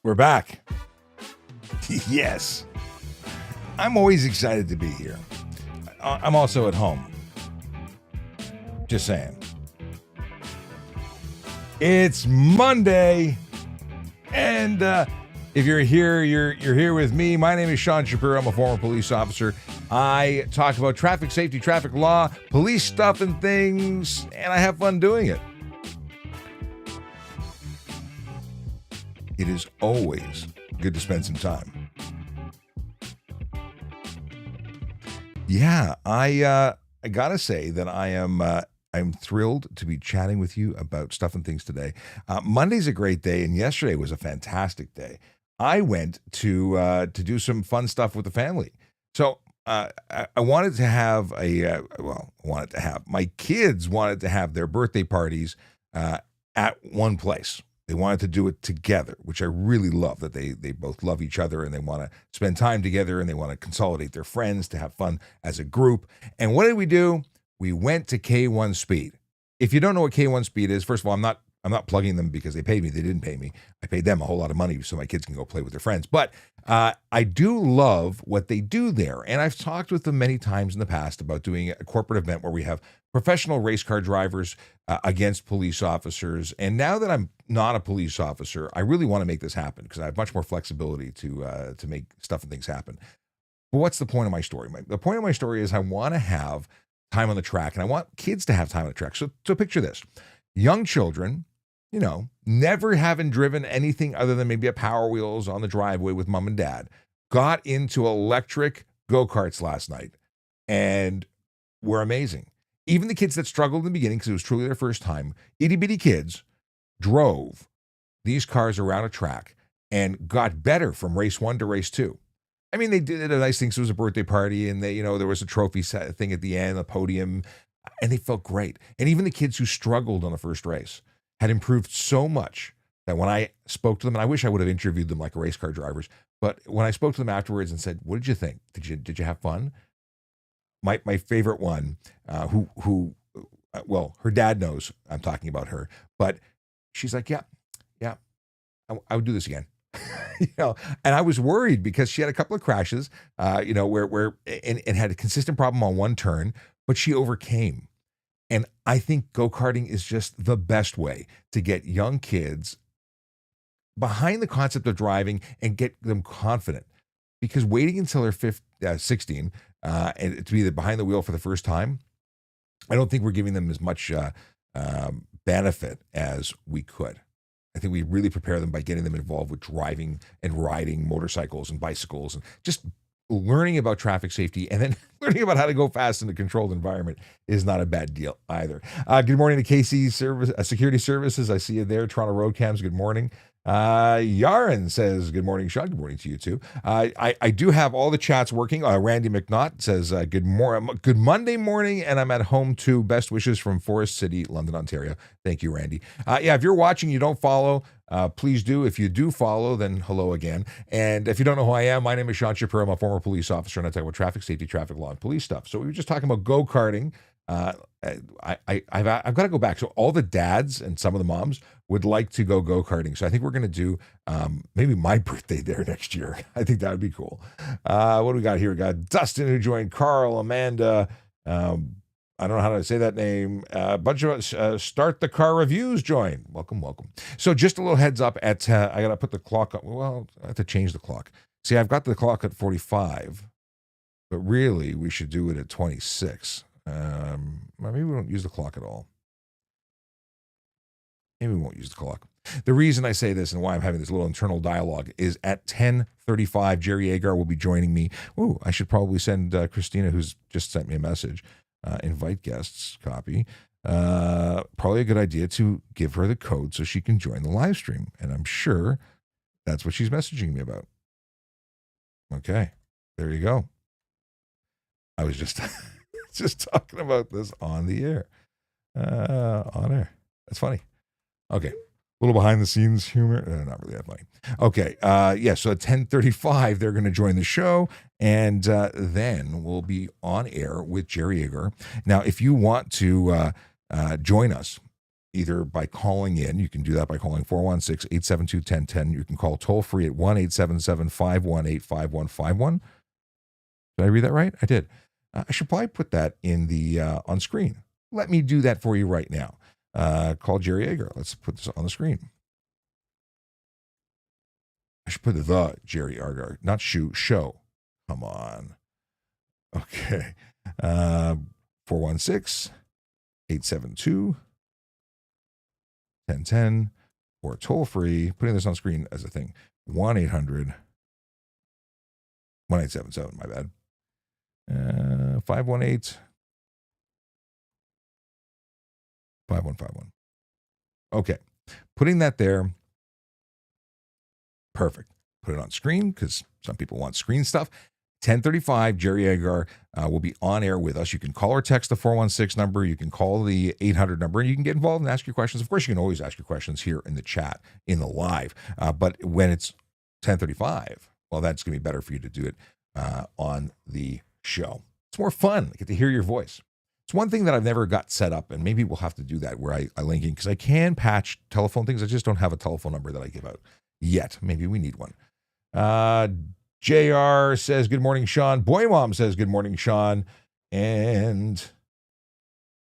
We're back. Yes. I'm always excited to be here. I'm also at home. Just saying. It's Monday. And if you're here, you're here with me. My name is Sean Shapiro. I'm a former police officer. I talk about traffic safety, traffic law, police stuff and things, and I have fun doing it. It is always good to spend some time. Yeah, I gotta say that I'm thrilled to be chatting with you about stuff and things today. Monday's a great day, and yesterday was a fantastic day. I went to do some fun stuff with the family. So I wanted to have my kids wanted to have their birthday parties at one place. They wanted to do it together, which I really love, that they both love each other and they want to spend time together and they want to consolidate their friends to have fun as a group. And what did we do? We went to K1 Speed. If you don't know what K1 Speed is, first of all, I'm not plugging them because they paid me. They didn't pay me. I paid them a whole lot of money so my kids can go play with their friends. But I do love what they do there. And I've talked with them many times in the past about doing a corporate event where we have professional race car drivers against police officers. And now that I'm not a police officer, I really want to make this happen because I have much more flexibility to make stuff and things happen. But what's the point of my story? The point of my story is I want to have time on the track, and I want kids to have time on the track. So picture this. Young children, never having driven anything other than maybe a Power Wheels on the driveway with mom and dad, got into electric go-karts last night and were amazing. Even the kids that struggled in the beginning because it was truly their first time, itty-bitty kids drove these cars around a track and got better from race 1 to race 2. I mean, they did a nice thing. So it was a birthday party and there was a trophy thing at the end, a podium, and they felt great. And even the kids who struggled on the first race had improved so much that when I spoke to them, and I wish I would have interviewed them like race car drivers, but when I spoke to them afterwards and said, "What did you think? Did you have fun?" My favorite one, her dad knows I'm talking about her, but she's like, yeah, I would do this again. And I was worried because she had a couple of crashes, where had a consistent problem on one turn, but she overcame. And I think go-karting is just the best way to get young kids behind the concept of driving and get them confident. Because waiting until they're 16 and to be behind the wheel for the first time, I don't think we're giving them as much benefit as we could. I think we really prepare them by getting them involved with driving and riding motorcycles and bicycles and just learning about traffic safety, and then learning about how to go fast in a controlled environment is not a bad deal either. Good morning to KC Security Services. I see you there. Toronto Road Cams, good morning. Yaren says, good morning, Sean. Good morning to you too. I do have all the chats working. Randy McNaught says, good Monday morning, and I'm at home too. Best wishes from Forest City, London, Ontario. Thank you, Randy. If you're watching, you don't follow, please do. If you do follow, then hello again. And if you don't know who I am, my name is Sean Shapiro. I'm a former police officer, and I talk about traffic safety, traffic law, and police stuff. So we were just talking about go-karting. I've got to go back. So all the dads and some of the moms would like to go-karting. So I think we're going to do maybe my birthday there next year. I think that would be cool. What do we got here? We got Dustin who joined, Carl, Amanda. I don't know how to say that name. A bunch of Start the Car Reviews join. Welcome. So just a little heads up I got to put the clock up. Well, I have to change the clock. See, I've got the clock at 45, but really we should do it at 26. Maybe we don't use the clock at all. Maybe we won't use the clock. The reason I say this and why I'm having this little internal dialogue is at 10:35, Jerry Agar will be joining me. Oh, I should probably send Christina, who's just sent me a message, invite guests, copy. Probably a good idea to give her the code so she can join the live stream. And I'm sure that's what she's messaging me about. Okay, there you go. I was just talking about this on the air. On air. That's funny. Okay. A little behind the scenes humor. Not really that funny. Okay. So at 10:35, they're going to join the show. And then we'll be on air with Jerry Agar. Now, if you want to join us, either by calling in. You can do that by calling 416-872-1010. You can call toll free at 1-877-518-5151. Did I read that right? I did. I should probably put that in the on screen. Let me do that for you right now. Call Jerry Agar. Let's put this on the screen. I should put the Jerry Agar, not show. Come on. Okay. 416-872-1010 or toll free. Putting this on screen as a thing. 1-800-1877, my bad. 518-5151. Okay. Putting that there. Perfect. Put it on screen because some people want screen stuff. 10:35, Jerry Agar will be on air with us. You can call or text the 416 number. You can call the 800 number, and you can get involved and ask your questions. Of course, you can always ask your questions here in the chat, in the live. But when it's 10:35, well, that's going to be better for you to do it on the show. It's more fun. I get to hear your voice. It's one thing that I've never got set up, and maybe we'll have to do that where I link in, because I can patch telephone things. I just don't have a telephone number that I give out yet. Maybe we need one. JR says, good morning, Sean. Boy Mom says, good morning, Sean. And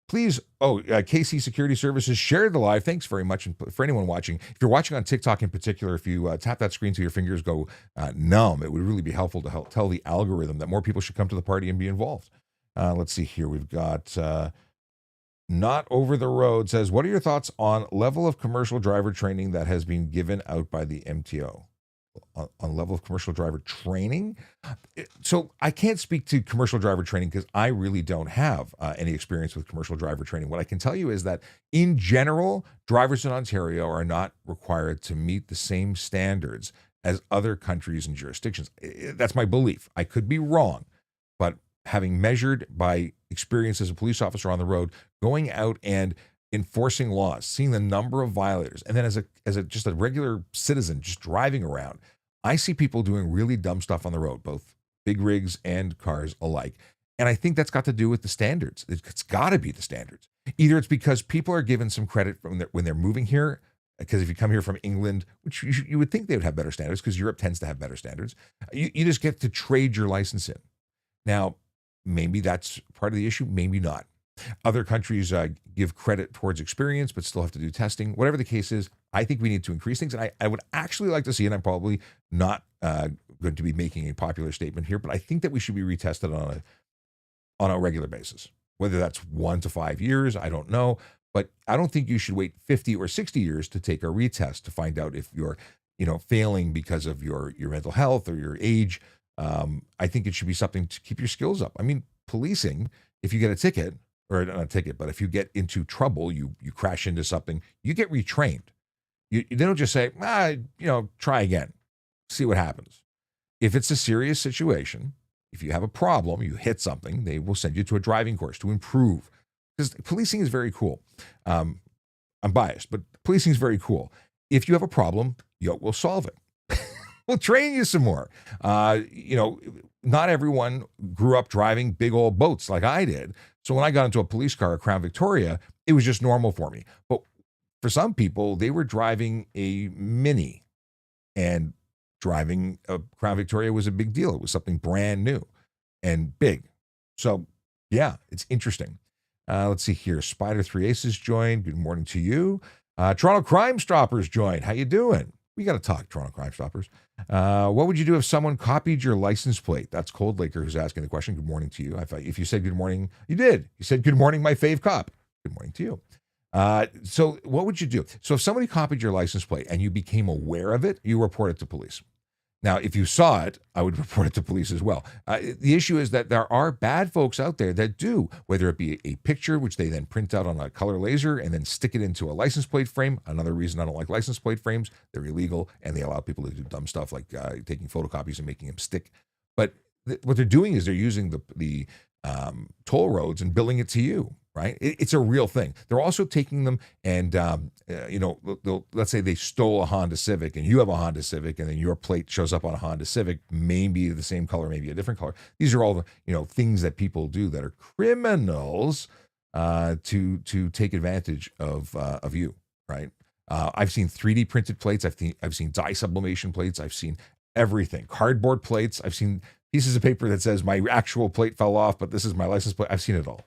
please, KC Security Services, share the live. Thanks very much. And for anyone watching, if you're watching on TikTok in particular, if you tap that screen till your fingers go numb, it would really be helpful to help tell the algorithm that more people should come to the party and be involved. Let's see here. We've got Not Over the Road says, what are your thoughts on level of commercial driver training that has been given out by the MTO? On level of commercial driver training. So I can't speak to commercial driver training because I really don't have any experience with commercial driver training. What I can tell you is that in general, drivers in Ontario are not required to meet the same standards as other countries and jurisdictions. That's my belief. I could be wrong, but having measured by experience as a police officer on the road, going out and enforcing laws, seeing the number of violators, and then as a just a regular citizen just driving around, I see people doing really dumb stuff on the road, both big rigs and cars alike. And I think that's got to do with the standards. It's got to be the standards. Either it's because people are given some credit when they're moving here, because if you come here from England, which you would think they would have better standards because Europe tends to have better standards, you just get to trade your license in. Now, maybe that's part of the issue, maybe not. Other countries give credit towards experience, but still have to do testing. Whatever the case is, I think we need to increase things. And I would actually like to see, and I'm probably not going to be making a popular statement here, but I think that we should be retested on a regular basis. Whether that's 1 to 5 years, I don't know. But I don't think you should wait 50 or 60 years to take a retest to find out if you're, failing because of your mental health or your age. I think it should be something to keep your skills up. I mean, policing, if you get a ticket, or not a ticket, but if you get into trouble, you crash into something, you get retrained. They don't just say, try again, see what happens. If it's a serious situation, if you have a problem, you hit something, they will send you to a driving course to improve. Because policing is very cool. I'm biased, but policing is very cool. If you have a problem, we'll solve it. We'll train you some more. Not everyone grew up driving big old boats like I did. So when I got into a police car, a Crown Victoria, it was just normal for me. But for some people, they were driving a Mini, and driving a Crown Victoria was a big deal. It was something brand new and big. So yeah, it's interesting. Let's see here. Spider 3 Aces joined. Good morning to you. Toronto Crime Stoppers joined. How you doing? We got to talk, Toronto Crime Stoppers. What would you do if someone copied your license plate? That's Cold Laker who's asking the question. Good morning to you. If you said good morning, you did. You said good morning, my fave cop. Good morning to you. So what would you do? So if somebody copied your license plate and you became aware of it, you report it to police. Now, if you saw it, I would report it to police as well. The issue is that there are bad folks out there that do, whether it be a picture, which they then print out on a color laser and then stick it into a license plate frame. Another reason I don't like license plate frames, they're illegal and they allow people to do dumb stuff like taking photocopies and making them stick. But what they're doing is they're using the toll roads and billing it to you. Right? It's a real thing. They're also taking them and, let's say they stole a Honda Civic and you have a Honda Civic and then your plate shows up on a Honda Civic, maybe the same color, maybe a different color. These are all the, things that people do that are criminals, to take advantage of you, right? I've seen 3D printed plates. I've seen dye sublimation plates. I've seen everything. Cardboard plates. I've seen pieces of paper that says my actual plate fell off, but this is my license plate. I've seen it all.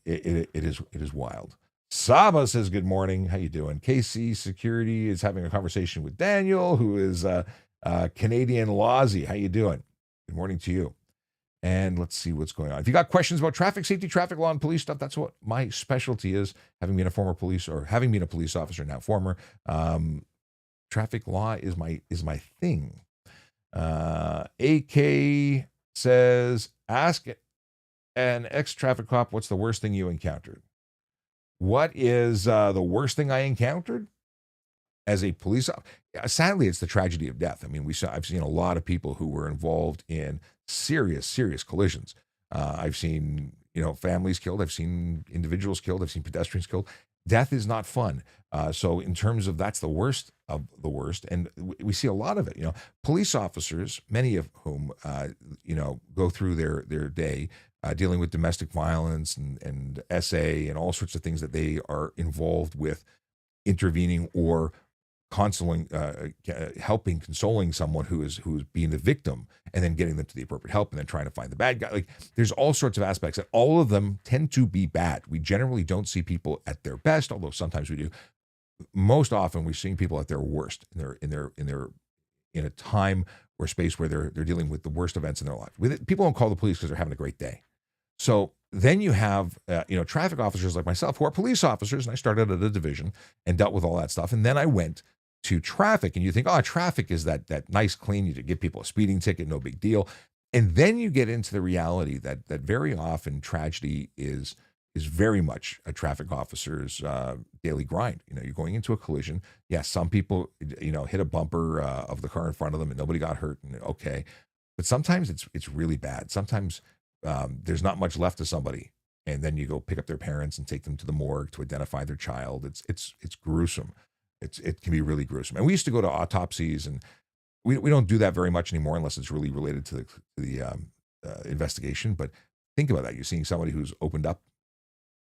It is wild. Saba says good morning. How you doing? KC Security is having a conversation with Daniel, who is Canadian Lawsy. How you doing? Good morning to you. And let's see what's going on. If you got questions about traffic safety, traffic law, and police stuff, that's what my specialty is. Having been a former police or having been a police officer, now former, traffic law is my thing. AK says, ask an ex-traffic cop what's the worst thing you encountered. What is the worst thing I encountered as a police officer? Sadly, it's the tragedy of death. I mean, I've seen a lot of people who were involved in serious collisions. I've seen, families killed. I've seen individuals killed. I've seen pedestrians killed. Death is not fun. So in terms of that's the worst of the worst, and we see a lot of it. Police officers, many of whom, go through their day dealing with domestic violence and SA and all sorts of things that they are involved with, intervening or consoling, helping, consoling someone who's being the victim, and then getting them to the appropriate help, and then trying to find the bad guy. Like, there's all sorts of aspects, and all of them tend to be bad. We generally don't see people at their best, although sometimes we do. Most often, we're seeing people at their worst in a time or space where they're dealing with the worst events in their life. People don't call the police because they're having a great day. So then you have, traffic officers like myself who are police officers, and I started at a division and dealt with all that stuff, and then I went to traffic, and you think, traffic is that nice, clean, you give people a speeding ticket, no big deal. And then you get into the reality that very often tragedy is very much a traffic officer's daily grind. You're going into a collision. Yes, some people, hit a bumper of the car in front of them and nobody got hurt, and okay. But sometimes it's really bad. Sometimes there's not much left of somebody, and then you go pick up their parents and take them to the morgue to identify their child. It's gruesome. It can be really gruesome. And we used to go to autopsies, and we don't do that very much anymore unless it's really related to the investigation. But think about that. You're seeing somebody who's opened up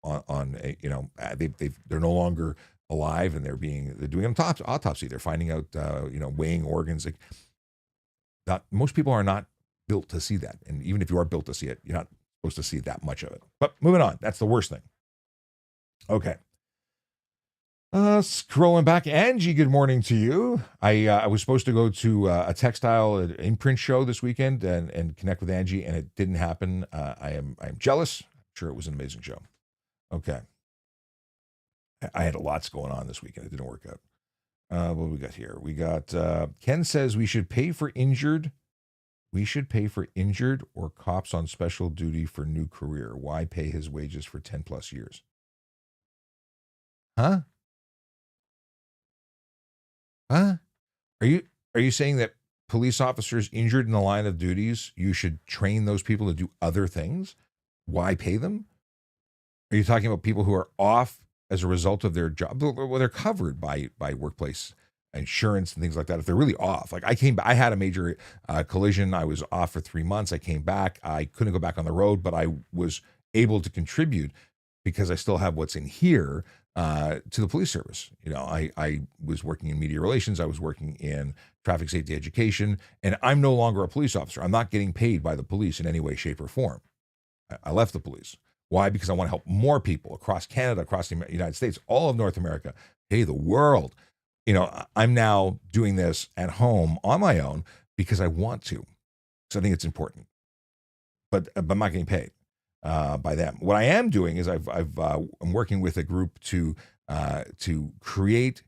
on they're no longer alive, and they're doing an autopsy. They're finding out, weighing organs. Most people are not built to see that. And even if you are built to see it, you're not supposed to see that much of it. But moving on, that's the worst thing. Okay. Scrolling back, Angie, good morning to you. I was supposed to go to a textile imprint show this weekend and connect with Angie, and it didn't happen. I'm jealous. I'm sure it was an amazing show. Okay. I had lots going on this weekend. It didn't work out. What do we got here? We got Ken says we should pay for injured. We should pay for injured or cops on special duty for new career. Why pay his wages for 10 plus years? Huh? Huh? Are you saying that police officers injured in the line of duties, you should train those people to do other things? Why pay them? Are you talking about people who are off as a result of their job? Well, they're covered by workplace insurance and things like that. If they're really off, like I had a major collision. I was off for 3 months. I came back. I couldn't go back on the road, but I was able to contribute because I still have what's in here to the police service. I was working in media relations. I was working in traffic safety education, and I'm no longer a police officer. I'm not getting paid by the police in any way, shape, or form. I left the police. Why? Because I want to help more people across Canada, across the United States, all of North America, hey, the world. I'm now doing this at home on my own because I want to. So I think it's important, but I'm not getting paid by them. What I am doing is I'm working with a group to create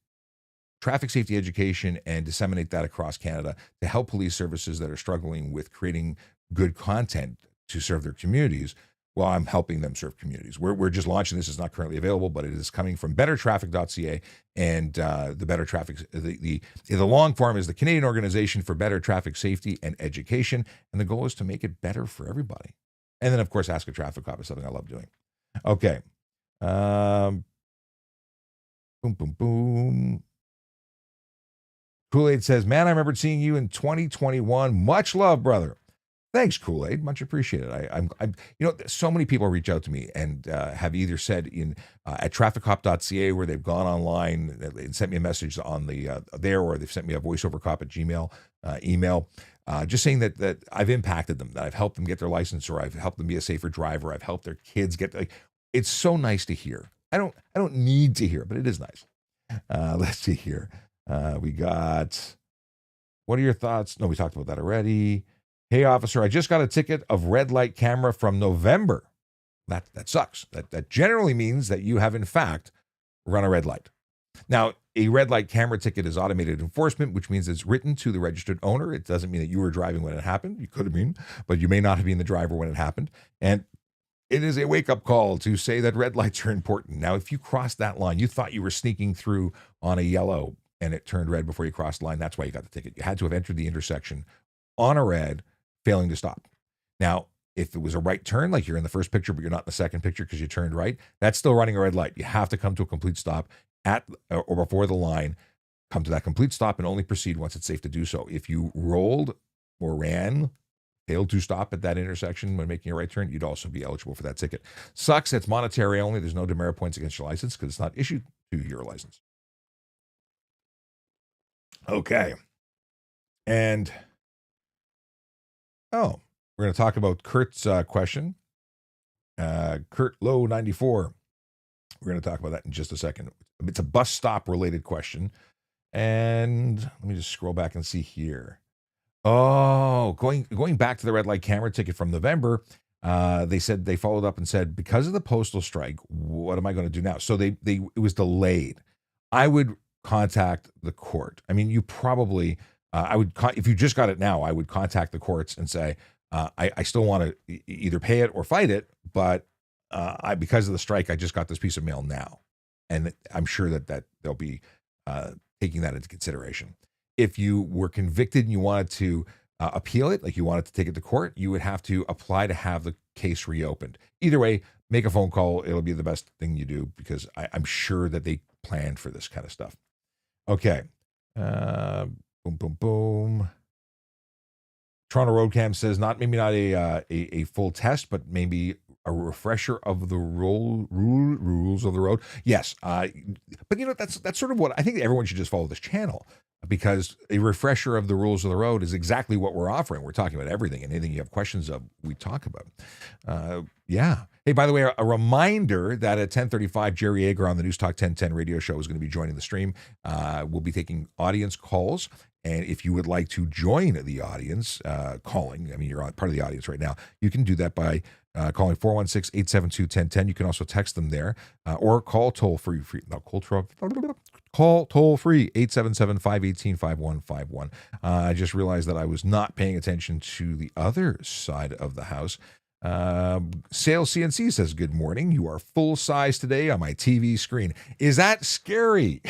traffic safety education and disseminate that across Canada to help police services that are struggling with creating good content to serve their communities. Well, I'm helping them serve communities. We're just launching this. It's not currently available, but it is coming from bettertraffic.ca, and the Better Traffic, the long form is the Canadian Organization for Better Traffic Safety and Education, and the goal is to make it better for everybody. And then, of course, Ask a Traffic Cop is something I love doing. Okay. Boom, boom, boom. Kool-Aid says, man, I remembered seeing you in 2021. Much love, brother. Thanks, Kool-Aid. Much appreciated. So many people reach out to me and have either said at trafficcop.ca where they've gone online and sent me a message on the there, or they've sent me a voiceovercop at Gmail email, just saying that I've impacted them, that I've helped them get their license, or I've helped them be a safer driver. I've helped their kids get like. It's so nice to hear. I don't need to hear, but it is nice. Let's see here. We got. What are your thoughts? No, we talked about that already. Hey, officer, I just got a ticket of red light camera from November. That sucks. That generally means that you have, in fact, run a red light. Now, a red light camera ticket is automated enforcement, which means it's written to the registered owner. It doesn't mean that you were driving when it happened. You could have been, but you may not have been the driver when it happened. And it is a wake-up call to say that red lights are important. Now, if you crossed that line, you thought you were sneaking through on a yellow and it turned red before you crossed the line, that's why you got the ticket. You had to have entered the intersection on a red, failing to stop. Now, if it was a right turn, like you're in the first picture, but you're not in the second picture because you turned right, that's still running a red light. You have to come to a complete stop at or before the line, come to that complete stop and only proceed once it's safe to do so. If you rolled or ran, failed to stop at that intersection when making a right turn, you'd also be eligible for that ticket. Sucks. It's monetary only. There's no demerit points against your license because it's not issued to your license. Okay. And, we're going to talk about Kurt's question. Kurt Low 94. We're going to talk about that in just a second. It's a bus stop related question. And let me just scroll back and see here. Oh, going back to the red light camera ticket from November, they said they followed up and said, because of the postal strike, what am I going to do now? So it was delayed. I would contact the court. I mean, you probably, if you just got it now, I would contact the courts and say, I still want to either pay it or fight it, but because of the strike, I just got this piece of mail now. And I'm sure that they'll be taking that into consideration. If you were convicted and you wanted to appeal it, like you wanted to take it to court, you would have to apply to have the case reopened. Either way, make a phone call. It'll be the best thing you do because I'm sure that they planned for this kind of stuff. Okay. Boom, boom, boom. Toronto Road Cam says maybe not a full test, but maybe a refresher of the rules of the road. Yes, but that's sort of what I think. Everyone should just follow this channel because a refresher of the rules of the road is exactly what we're offering. We're talking about everything and anything you have questions of, we talk about. Yeah. Hey, by the way, a reminder that at 10:35, Jerry Yeager on the News Talk 1010 radio show is going to be joining the stream. We'll be taking audience calls. And if you would like to join the audience calling, I mean, you're part of the audience right now, you can do that by calling 416-872-1010. You can also text them there or call toll-free. Call toll-free 877-518-5151. I just realized that I was not paying attention to the other side of the house. Sales CNC says, good morning. You are full size today on my TV screen. Is that scary?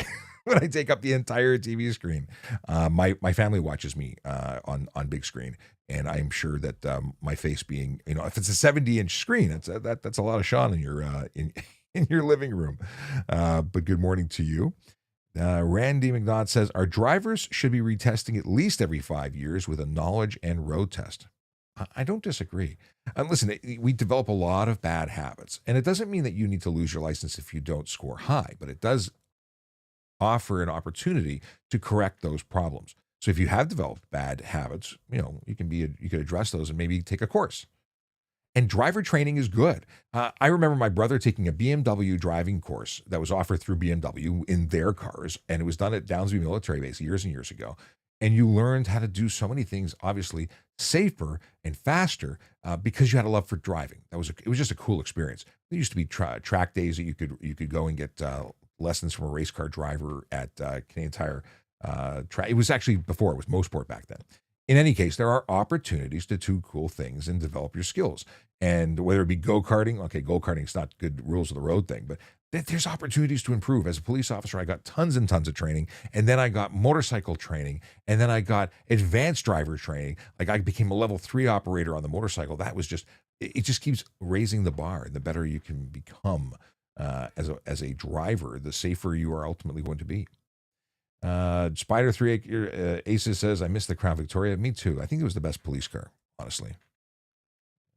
When I take up the entire TV screen, my family watches me on big screen, and I'm sure that my face being, if it's a 70-inch screen, that's a lot of Sean in your in your living room. But good morning to you. Randy McNaught says our drivers should be retesting at least every 5 years with a knowledge and road test. I don't disagree. Listen, we develop a lot of bad habits, and it doesn't mean that you need to lose your license if you don't score high, but it does offer an opportunity to correct those problems. So if you have developed bad habits, you could address those and maybe take a course. And driver training is good. I remember my brother taking a BMW driving course that was offered through BMW in their cars, and it was done at Downsview Military Base years and years ago. And you learned how to do so many things, obviously safer and faster, because you had a love for driving. It was just a cool experience. There used to be track days that you could go and get lessons from a race car driver at Canadian Tire track. It was actually before it was Mosport back then. In any case, there are opportunities to do cool things and develop your skills. And whether it be go-karting, okay, go-karting is not good rules of the road thing, but there's opportunities to improve. As a police officer, I got tons and tons of training, and then I got motorcycle training, and then I got advanced driver training. Like I became a level 3 operator on the motorcycle. That was it just keeps raising the bar. And the better you can become as a driver, the safer you are ultimately going to be. Spider 3 Aces says, I miss the Crown Victoria. Me too. I think it was the best police car, honestly.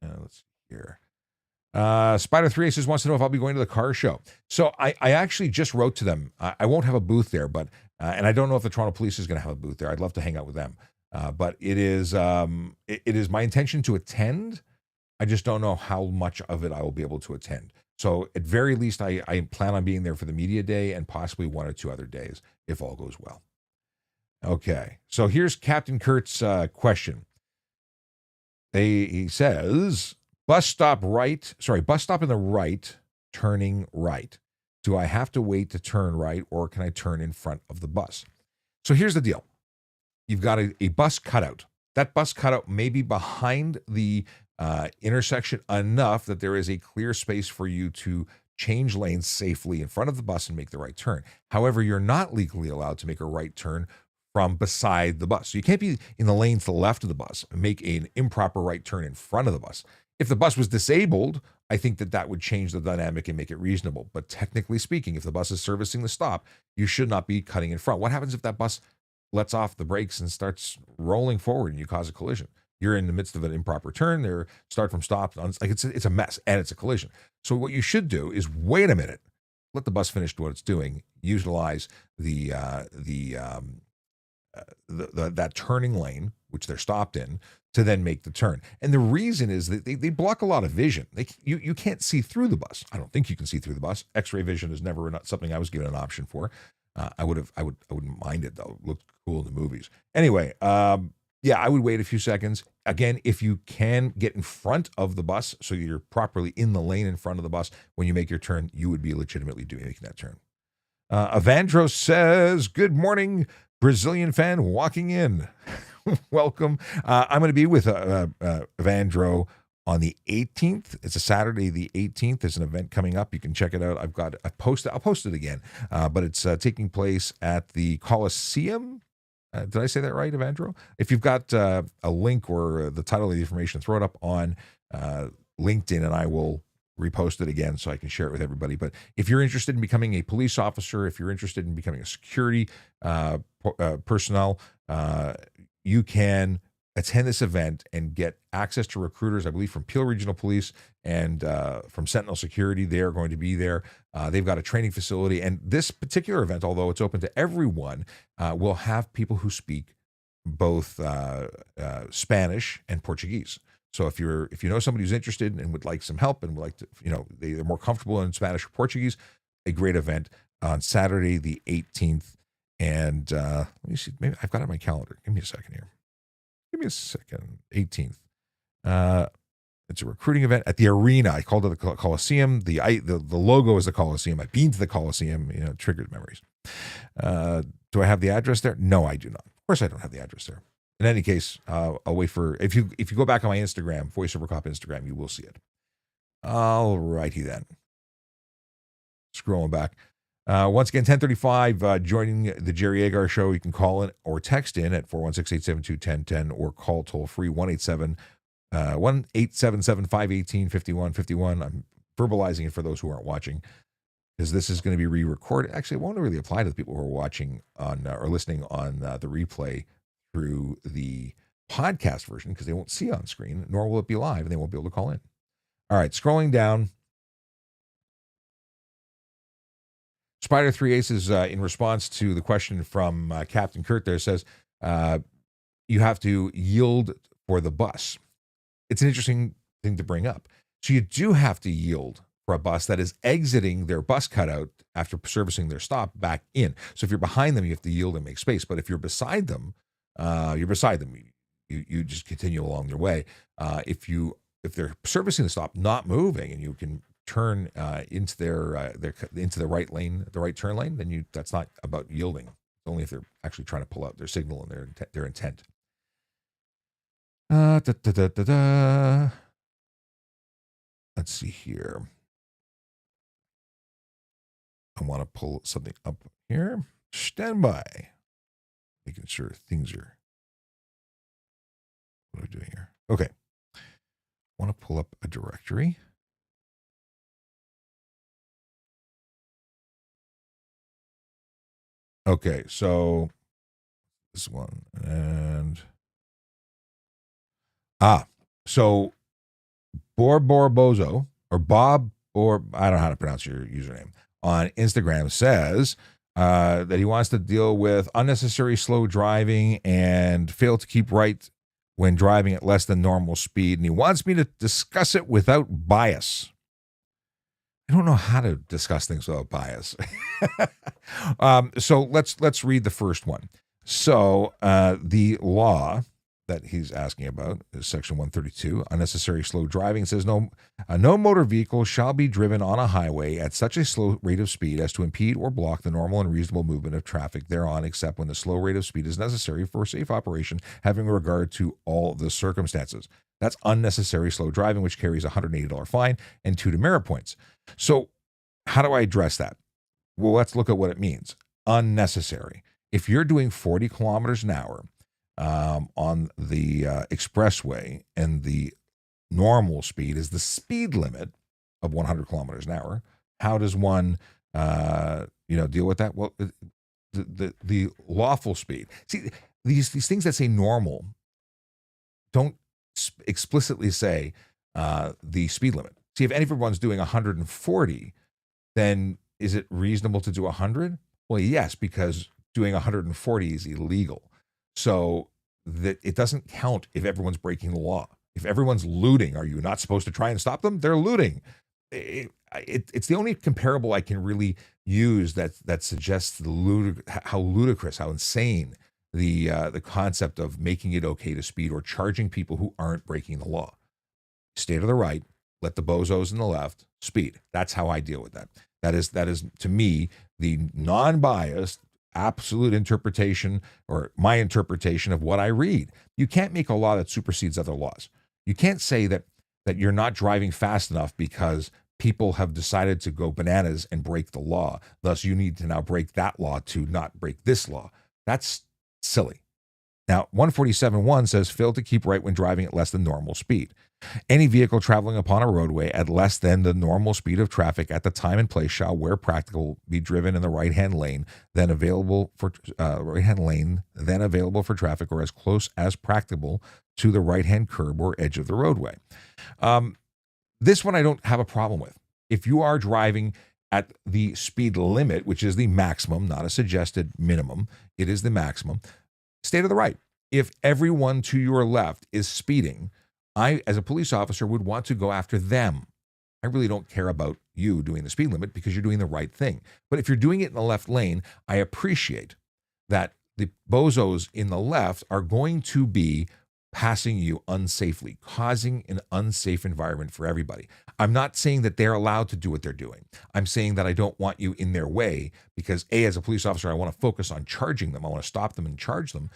Let's see here. Spider 3 Aces wants to know if I'll be going to the car show. So I actually just wrote to them. I won't have a booth there, but and I don't know if the Toronto Police is going to have a booth there. I'd love to hang out with them. But it is my intention to attend. I just don't know how much of it I will be able to attend. So at very least, I plan on being there for the media day and possibly 1 or 2 other days if all goes well. Okay, so here's Captain Kurt's question. He says, bus stop in the right, turning right. Do I have to wait to turn right, or can I turn in front of the bus? So here's the deal. You've got a bus cutout. That bus cutout may be behind the intersection enough that there is a clear space for you to change lanes safely in front of the bus and make the right turn. However, you're not legally allowed to make a right turn from beside the bus. So you can't be in the lane to the left of the bus and make an improper right turn in front of the bus. If the bus was disabled, I think that would change the dynamic and make it reasonable. But technically speaking, if the bus is servicing the stop, you should not be cutting in front. What happens if that bus lets off the brakes and starts rolling forward and you cause a collision? You're in the midst of an improper turn. There, start from stop. Like it's a mess and it's a collision. So what you should do is wait a minute, let the bus finish what it's doing. Utilize that turning lane, which they're stopped in, to then make the turn. And the reason is that they block a lot of vision. You can't see through the bus. I don't think you can see through the bus. X-ray vision is never something I was given an option for. I wouldn't mind it though. It looked cool in the movies. Anyway, yeah, I would wait a few seconds. Again, if you can get in front of the bus, so you're properly in the lane in front of the bus when you make your turn, you would be legitimately making that turn. Avandro says, good morning, Brazilian fan walking in. Welcome. I'm going to be with Avandro on the 18th. It's a Saturday, the 18th. There's an event coming up. You can check it out. I'll post it again. But it's taking place at the Coliseum. Did I say that right, Avandro? If you've got a link or the title of the information, throw it up on LinkedIn and I will repost it again so I can share it with everybody. But if you're interested in becoming a police officer, if you're interested in becoming a security personnel, you can attend this event and get access to recruiters, I believe, from Peel Regional Police and from Sentinel Security. They are going to be there. They've got a training facility. And this particular event, although it's open to everyone, will have people who speak both Spanish and Portuguese. So if you know somebody who's interested and would like some help and would like to, they're more comfortable in Spanish or Portuguese, a great event on Saturday, the 18th. And let me see, maybe I've got it on my calendar. Give me a second here. 18th. It's a recruiting event at the arena. I called it the Coliseum. The logo is the Coliseum. I've been to the Coliseum, triggered memories. Do I have the address there? No, I do not. Of course I don't have the address there. In any case, I'll wait for, if you go back on my Instagram, VoiceOver Cop Instagram, you will see it. All righty then. Scrolling back. Once again, 10:35, joining the Jerry Agar Show. You can call in or text in at 416-872-1010 or call toll free 1-877-518-5151. I'm verbalizing it for those who aren't watching because this is going to be re-recorded. Actually, it won't really apply to the people who are watching on or listening on the replay through the podcast version because they won't see on screen, nor will it be live, and they won't be able to call in. All right, scrolling down. Spider 3 Aces, in response to the question from Captain Kurt there, says, you have to yield for the bus. It's an interesting thing to bring up. So you do have to yield for a bus that is exiting their bus cutout after servicing their stop back in. So if you're behind them, you have to yield and make space. But if you're beside them, you're beside them. You just continue along their way. If they're servicing the stop, not moving, and you can turn into into the right lane, the right turn lane, then that's not about yielding. It's only if they're actually trying to pull out their signal and their intent. Let's see here. I want to pull something up here. Stand by. Making sure things are. What are we doing here? Okay. I want to pull up a directory. Okay, so this one and so Bozo or Bob, or I don't know how to pronounce your username on Instagram, says that he wants to deal with unnecessary slow driving and fail to keep right when driving at less than normal speed. And he wants me to discuss it without bias. I don't know how to discuss things without bias. So let's read the first one. So the law that he's asking about is Section 132, unnecessary slow driving. It says no motor vehicle shall be driven on a highway at such a slow rate of speed as to impede or block the normal and reasonable movement of traffic thereon, except when the slow rate of speed is necessary for safe operation, having regard to all the circumstances. That's unnecessary slow driving, which carries a $180 fine and 2 demerit points. So how do I address that? Well, let's look at what it means. Unnecessary. If you're doing 40 kilometers an hour on the expressway and the normal speed is the speed limit of 100 kilometers an hour, how does one deal with that? Well, the lawful speed. See, these things that say normal don't explicitly say the speed limit. See, if everyone's doing 140, then is it reasonable to do 100? Well, yes, because doing 140 is illegal. So that it doesn't count if everyone's breaking the law. If everyone's looting, are you not supposed to try and stop them? They're looting. It's the only comparable I can really use that suggests how ludicrous, how insane the concept of making it okay to speed or charging people who aren't breaking the law. Stay to the right, let the bozos in the left speed. That's how I deal with that. That is to me the non-biased absolute interpretation, or my interpretation of what I read. You can't make a law that supersedes other laws. You can't say that you're not driving fast enough because people have decided to go bananas and break the law. Thus, you need to now break that law to not break this law. That's silly. Now, 147.1 says fail to keep right when driving at less than normal speed. Any vehicle traveling upon a roadway at less than the normal speed of traffic at the time and place shall, where practical, be driven in the right-hand lane, then available for traffic, or as close as practicable to the right-hand curb or edge of the roadway. This one I don't have a problem with. If you are driving at the speed limit, which is the maximum, not a suggested minimum, it is the maximum, stay to the right. If everyone to your left is speeding, I, as a police officer, would want to go after them. I really don't care about you doing the speed limit because you're doing the right thing. But if you're doing it in the left lane, I appreciate that the bozos in the left are going to be passing you unsafely, causing an unsafe environment for everybody. I'm not saying that they're allowed to do what they're doing. I'm saying that I don't want you in their way because, A, as a police officer, I want to focus on charging them. I want to stop them and charge them.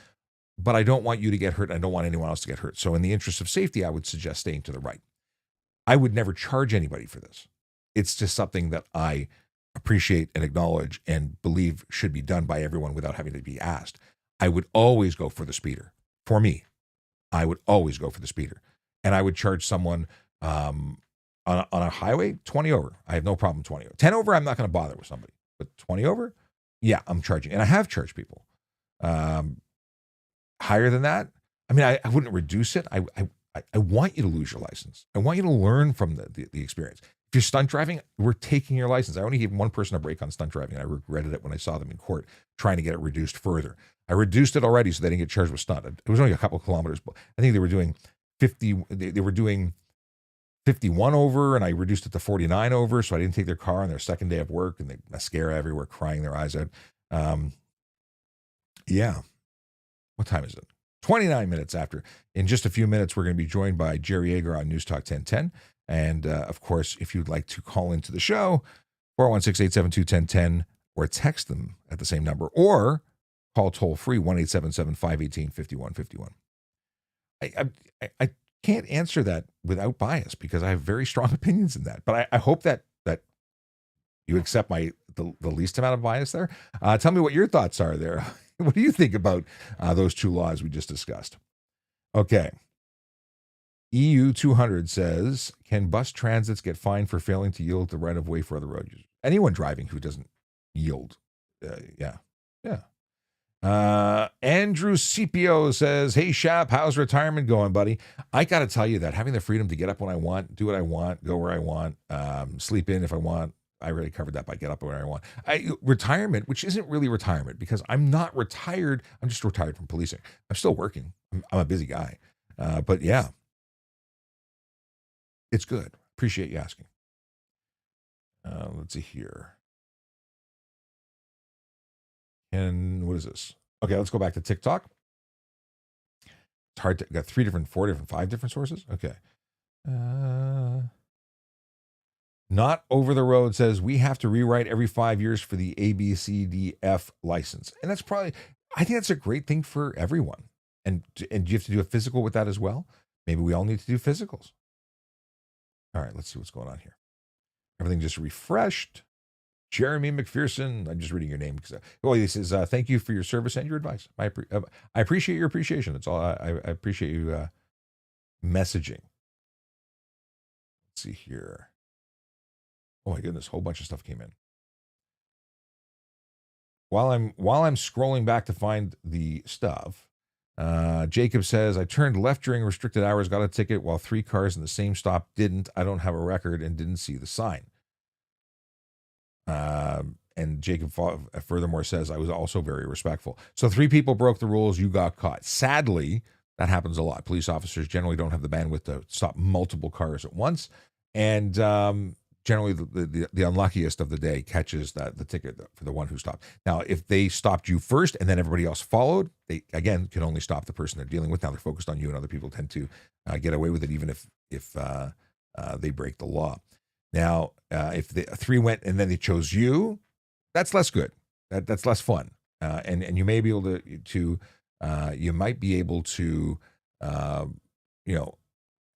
But I don't want you to get hurt. I don't want anyone else to get hurt. So in the interest of safety, I would suggest staying to the right. I would never charge anybody for this. It's just something that I appreciate and acknowledge and believe should be done by everyone without having to be asked. I would always go for the speeder. For me, I would always go for the speeder. And I would charge someone on a highway, 20 over. I have no problem 20 over. 10 over, I'm not going to bother with somebody. But 20 over, yeah, I'm charging. And I have charged people. Higher than that, I mean, I wouldn't reduce it. I want you to lose your license. I want you to learn from the experience. If you're stunt driving, we're taking your license. I only gave one person a break on stunt driving, and I regretted it when I saw them in court trying to get it reduced further. I reduced it already so they didn't get charged with stunt. It was only a couple of kilometers. I think they were doing 50. They were doing 51 over, and I reduced it to 49 over, so I didn't take their car on their second day of work, and they mascara everywhere, crying their eyes out. Yeah. What time is it? 29 minutes after. In just a few minutes, we're going to be joined by Jerry Yeager on News Talk 1010. And of course, if you'd like to call into the show, 416-872-1010, or text them at the same number, or call toll free 1-877-518-5151. I can't answer that without bias because I have very strong opinions in that. But I hope that you accept the least amount of bias there. Tell me what your thoughts are there. What do you think about those two laws we just discussed? Okay. EU 200 says, can bus transits get fined for failing to yield the right of way for other road users? Anyone driving who doesn't yield. Yeah. Andrew Scipio says, hey, Shap, how's retirement going, buddy? I got to tell you that having the freedom to get up when I want, do what I want, go where I want, sleep in if I want. I already covered that by get up where I want. Retirement, which isn't really retirement because I'm not retired. I'm just retired from policing. I'm still working. I'm a busy guy. But yeah, it's good. Appreciate you asking. Let's see here. And what is this? Okay, let's go back to TikTok. It's hard to got 3 different, 4 different, 5 different sources. Okay. Not Over the Road says we have to rewrite every 5 years for the ABCDF license. And that's probably, I think that's a great thing for everyone. And do you have to do a physical with that as well? Maybe we all need to do physicals. All right, let's see what's going on here. Everything just refreshed. Jeremy McPherson, I'm just reading your name because he says thank you for your service and your advice. I appreciate your appreciation. That's all. I appreciate you messaging. Let's see here. Oh my goodness, a whole bunch of stuff came in. While I'm scrolling back to find the stuff, Jacob says I turned left during restricted hours, got a ticket while 3 cars in the same stop didn't. I don't have a record and didn't see the sign. And Jacob furthermore says, I was also very respectful. So 3 people broke the rules. You got caught. Sadly, that happens a lot. Police officers generally don't have the bandwidth to stop multiple cars at once. And generally, the unluckiest of the day catches the ticket for the one who stopped. Now, if they stopped you first and then everybody else followed, they, again, can only stop the person they're dealing with. Now they're focused on you, and other people tend to get away with it, even if they break the law. Now, if the 3 went and then they chose you, that's less good. That's less fun. And you may be able to you might be able to,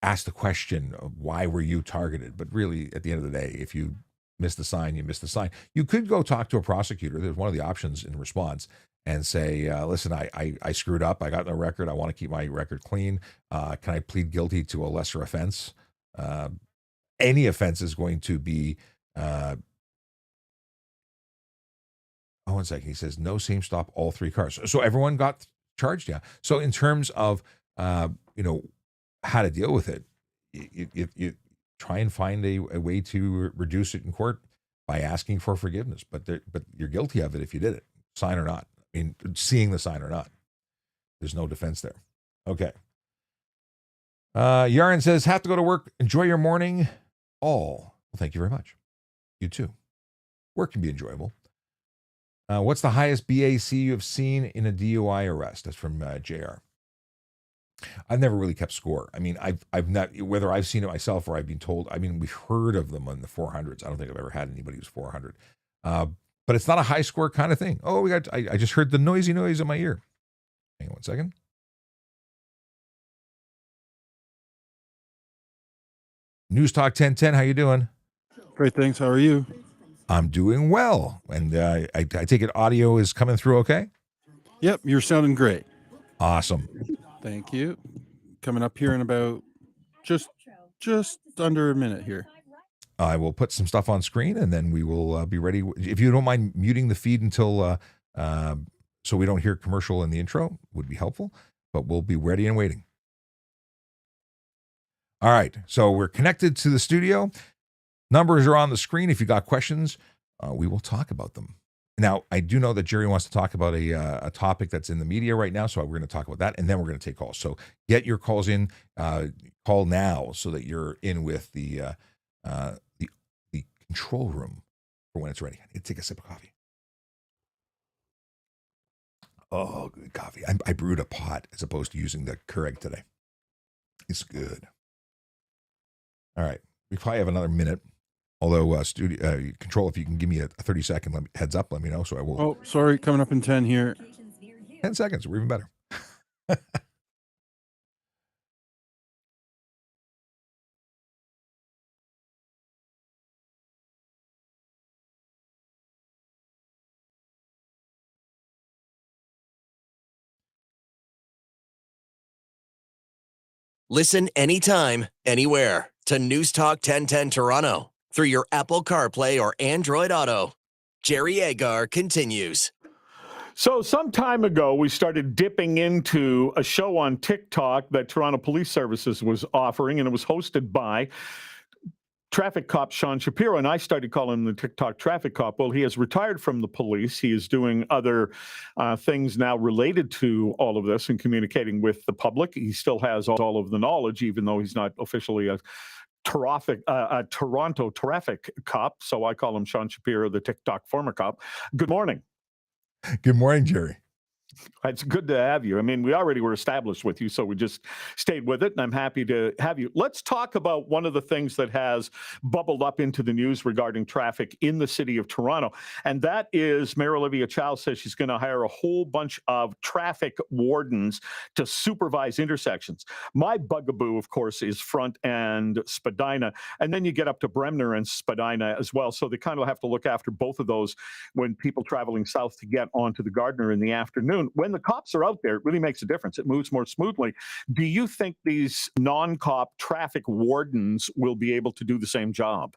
ask the question of why were you targeted? But really, at the end of the day, if you miss the sign, you miss the sign. You could go talk to a prosecutor. There's one of the options in response and say, listen, I screwed up. I got no record. I want to keep my record clean. Can I plead guilty to a lesser offense? Any offense is going to be, one second. He says, no same stop, all 3 cars. So everyone got charged. Yeah. So in terms of, how to deal with it, you try and find a way to reduce it in court by asking for forgiveness. But you're guilty of it if you did it, sign or not. I mean, seeing the sign or not. There's no defense there. Okay. Yaron says, have to go to work. Enjoy your morning. Well, thank you very much. You too. Work can be enjoyable. What's the highest BAC you have seen in a DUI arrest? That's from JR. I've never really kept score. I mean, I've not, whether I've seen it myself or I've been told, I mean, we've heard of them in the 400s. I don't think I've ever had anybody who's 400. But it's not a high score kind of thing. Oh, I just heard the noisy noise in my ear. Hang on one second. News Talk 1010, how you doing? Great, thanks. How are you? I'm doing well. And I take it audio is coming through okay? Yep, you're sounding great. Awesome. Thank you. Coming up here in about just under a minute here. I will put some stuff on screen and then we will be ready. If you don't mind muting the feed until so we don't hear commercial in the intro, would be helpful, but we'll be ready and waiting. All right, so we're connected to the studio. Numbers are on the screen. If you got questions, we will talk about them. Now, I do know that Jerry wants to talk about a topic that's in the media right now, so we're going to talk about that, and then we're going to take calls. So get your calls in, call now so that you're in with the control room for when it's ready. I need to take a sip of coffee. Oh, good coffee. I brewed a pot as opposed to using the Keurig today. It's good. All right. We probably have another minute. Although, control, if you can give me a 30-second heads up, let me know. So I will. Oh, sorry. Coming up in 10 here. 10 seconds. We're even better. Listen anytime, anywhere to News Talk 1010 Toronto through your Apple CarPlay or Android Auto. Jerry Agar continues. So some time ago, we started dipping into a show on TikTok that Toronto Police Services was offering, and it was hosted by traffic cop Sean Shapiro, and I started calling him the TikTok traffic cop. Well, he has retired from the police. He is doing other things now related to all of this and communicating with the public. He still has all of the knowledge, even though he's not officially a Toronto traffic cop. So I call him Sean Shapiro, the TikTok former cop. Good morning. Good morning, Jerry. It's good to have you. I mean, we already were established with you, so we just stayed with it, and I'm happy to have you. Let's talk about one of the things that has bubbled up into the news regarding traffic in the city of Toronto, and that is Mayor Olivia Chow says she's going to hire a whole bunch of traffic wardens to supervise intersections. My bugaboo, of course, is Front and Spadina, and then you get up to Bremner and Spadina as well, so they kind of have to look after both of those when people traveling south to get onto the Gardiner in the afternoon. When the cops are out there, it really makes a difference. It moves more smoothly. Do you think these non-cop traffic wardens will be able to do the same job?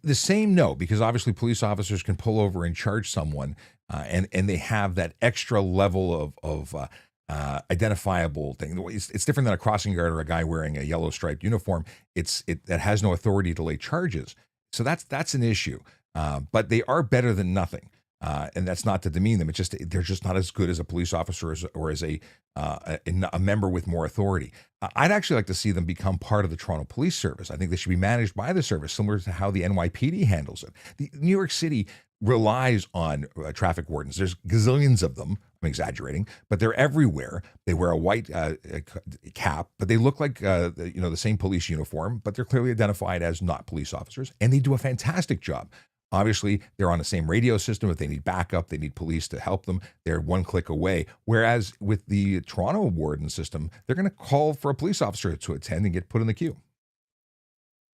The same, no, because obviously police officers can pull over and charge someone, and they have that extra level of identifiable thing. It's different than a crossing guard or a guy wearing a yellow striped uniform. That has no authority to lay charges. So that's an issue. But they are better than nothing. And that's not to demean them. It's just they're just not as good as a police officer or as a member with more authority. I'd actually like to see them become part of the Toronto Police Service. I think they should be managed by the service, similar to how the NYPD handles it. New York City relies on traffic wardens. There's gazillions of them. I'm exaggerating, but they're everywhere. They wear a white cap, but they look like the same police uniform, but they're clearly identified as not police officers, and they do a fantastic job. Obviously, they're on the same radio system. If they need backup, they need police to help them. They're one click away. Whereas with the Toronto warden system, they're going to call for a police officer to attend and get put in the queue.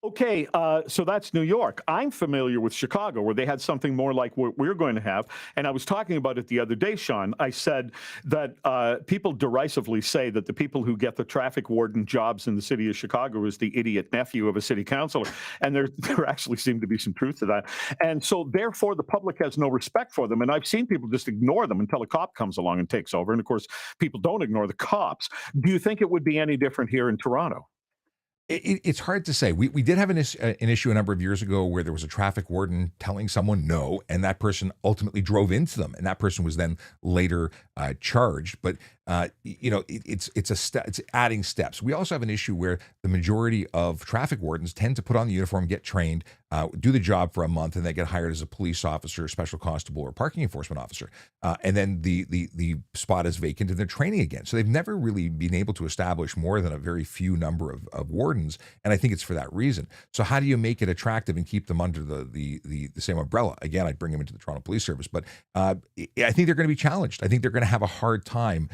Okay, so that's New York. I'm familiar with Chicago, where they had something more like what we're going to have. And I was talking about it the other day, Sean. I said that people derisively say that the people who get the traffic warden jobs in the city of Chicago is the idiot nephew of a city councilor. And there actually seemed to be some truth to that. And so therefore, the public has no respect for them. And I've seen people just ignore them until a cop comes along and takes over. And of course, people don't ignore the cops. Do you think it would be any different here in Toronto? It's hard to say. We did have an issue a number of years ago where there was a traffic warden telling someone no, and that person ultimately drove into them, and that person was then later charged. But it's adding steps. We also have an issue where the majority of traffic wardens tend to put on the uniform, get trained, do the job for a month, and they get hired as a police officer, special constable, or parking enforcement officer. And then the spot is vacant and they're training again. So they've never really been able to establish more than a very few number of wardens. And I think it's for that reason. So how do you make it attractive and keep them under the same umbrella? Again, I'd bring them into the Toronto Police Service, but I think they're going to be challenged. I think they're going to have a hard time,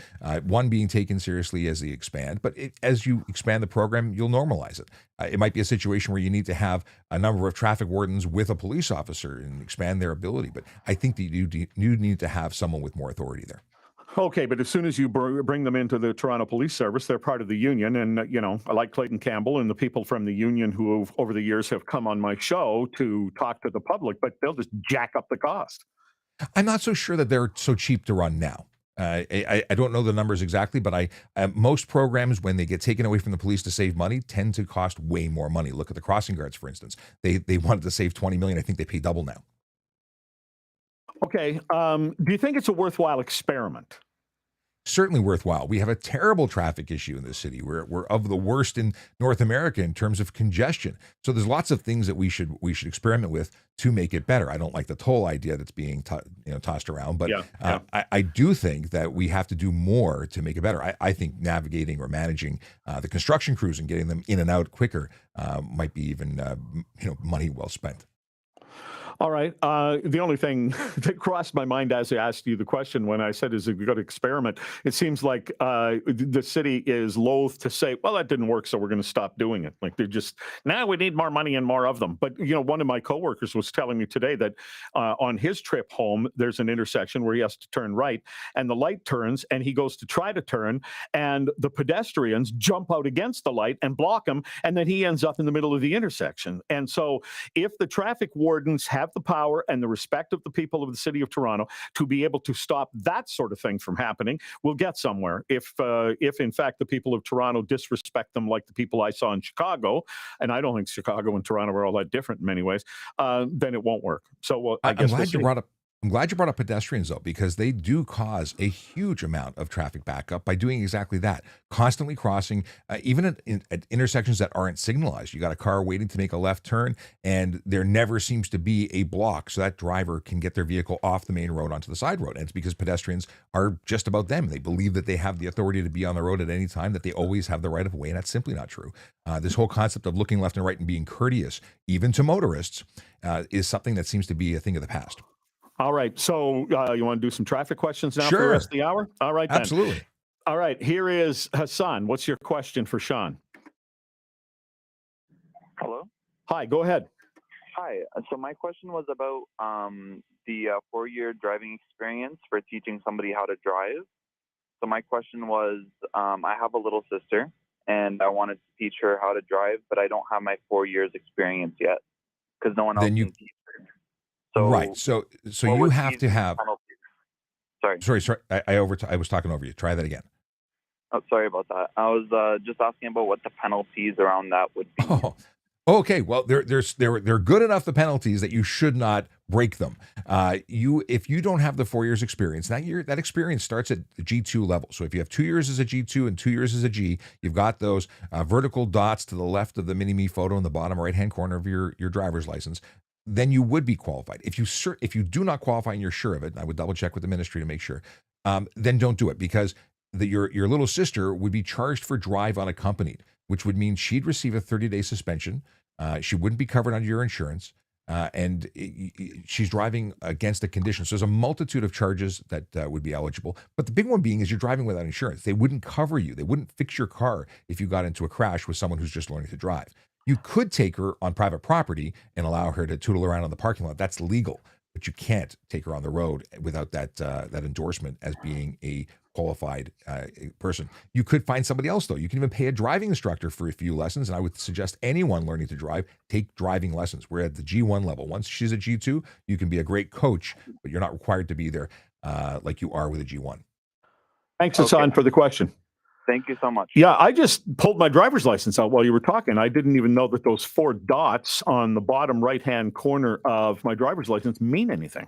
one, being taken seriously as they expand, but as you expand the program, you'll normalize it. It might be a situation where you need to have a number of traffic wardens with a police officer and expand their ability. But I think that you need to have someone with more authority there. Okay, but as soon as you bring them into the Toronto Police Service, they're part of the union. And, I like Clayton Campbell and the people from the union who over the years have come on my show to talk to the public, but they'll just jack up the cost. I'm not so sure that they're so cheap to run now. I don't know the numbers exactly, but most programs, when they get taken away from the police to save money, tend to cost way more money. Look at the crossing guards, for instance. They wanted to save $20 million. I think they pay double now. Okay. Do you think it's a worthwhile experiment? Certainly worthwhile. We have a terrible traffic issue in this city. We're of the worst in North America in terms of congestion. So there's lots of things that we should experiment with to make it better. I don't like the toll idea that's being tossed around, but yeah. I do think that we have to do more to make it better. I think navigating or managing the construction crews and getting them in and out quicker might be even money well spent. All right. The only thing that crossed my mind as I asked you the question when I said, is it a good experiment? It seems like the city is loath to say, well, that didn't work, so we're going to stop doing it. Like they're just, now we need more money and more of them. But, one of my coworkers was telling me today that on his trip home, there's an intersection where he has to turn right and the light turns and he goes to try to turn and the pedestrians jump out against the light and block him. And then he ends up in the middle of the intersection. And so if the traffic wardens have the power and the respect of the people of the city of Toronto to be able to stop that sort of thing from happening, we'll get somewhere. If in fact the people of Toronto disrespect them like the people I saw in Chicago, and I don't think Chicago and Toronto are all that different in many ways, then it won't work. So I guess I'm glad you brought up pedestrians, though, because they do cause a huge amount of traffic backup by doing exactly that. Constantly crossing, even at intersections that aren't signalized. You got a car waiting to make a left turn, and there never seems to be a block, so that driver can get their vehicle off the main road onto the side road. And it's because pedestrians are just about them. They believe that they have the authority to be on the road at any time, that they always have the right of way, and that's simply not true. This whole concept of looking left and right and being courteous, even to motorists, is something that seems to be a thing of the past. All right. So you want to do some traffic questions now for the Sure. rest of the hour? All right, then. Absolutely. All right. Here is Hassan. What's your question for Sean? Hello. Hi. Go ahead. Hi. So my question was about the 4-year driving experience for teaching somebody how to drive. So my question was, I have a little sister, and I wanted to teach her how to drive, but I don't have my 4 years experience yet because no one else Then you- can teach her. So Right. So what you would have be to the have. penalties? Sorry. I was talking over you. Try that again. Oh, sorry about that. I was just asking about what the penalties around that would be. Oh, okay. Well, they're good enough, the penalties, that you should not break them. If you don't have the 4 years experience, that experience starts at the G2 level. So if you have 2 years as a G2 and 2 years as a G, you've got those vertical dots to the left of the mini-me photo in the bottom right-hand corner of your driver's license. Then you would be qualified. If you do not qualify and you're sure of it, and I would double check with the ministry to make sure, then don't do it, because your little sister would be charged for drive unaccompanied, which would mean she'd receive a 30-day suspension. She wouldn't be covered under your insurance, and she's driving against a condition. So there's a multitude of charges that would be eligible. But the big one being is you're driving without insurance. They wouldn't cover you. They wouldn't fix your car if you got into a crash with someone who's just learning to drive. You could take her on private property and allow her to tootle around in the parking lot. That's legal, but you can't take her on the road without that endorsement as being a qualified person. You could find somebody else, though. You can even pay a driving instructor for a few lessons, and I would suggest anyone learning to drive take driving lessons. We're at the G1 level. Once she's a G2, you can be a great coach, but you're not required to be there like you are with a G1. Thanks, Hassan, for the question. Thank you so much. Yeah, I just pulled my driver's license out while you were talking. I didn't even know that those 4 dots on the bottom right-hand corner of my driver's license mean anything.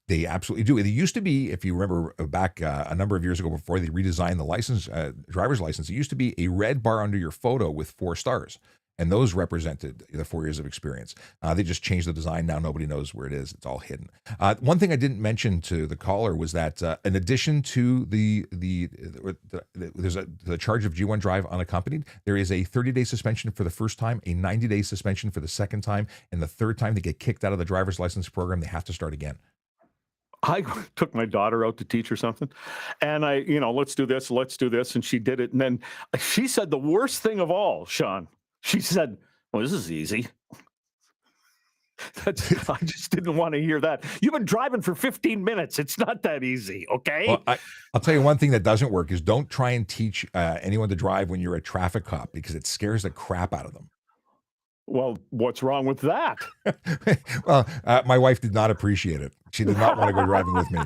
They absolutely do. It used to be, if you remember back a number of years ago before they redesigned the driver's license, it used to be a red bar under your photo with 4 stars. And those represented the 4 years of experience. They just changed the design. Now nobody knows where it is. It's all hidden. One thing I didn't mention to the caller was that in addition to the charge of G1 drive unaccompanied, there is a 30-day suspension for the first time, a 90-day suspension for the second time, and the third time they get kicked out of the driver's license program, they have to start again. I took my daughter out to teach her something, and let's do this, and she did it. And then she said the worst thing of all, Sean. She said, well, this is easy. I just didn't want to hear that. You've been driving for 15 minutes. It's not that easy, okay? Well, I'll tell you one thing that doesn't work is don't try and teach anyone to drive when you're a traffic cop, because it scares the crap out of them. Well, what's wrong with that? Well, my wife did not appreciate it. She did not want to go driving with me.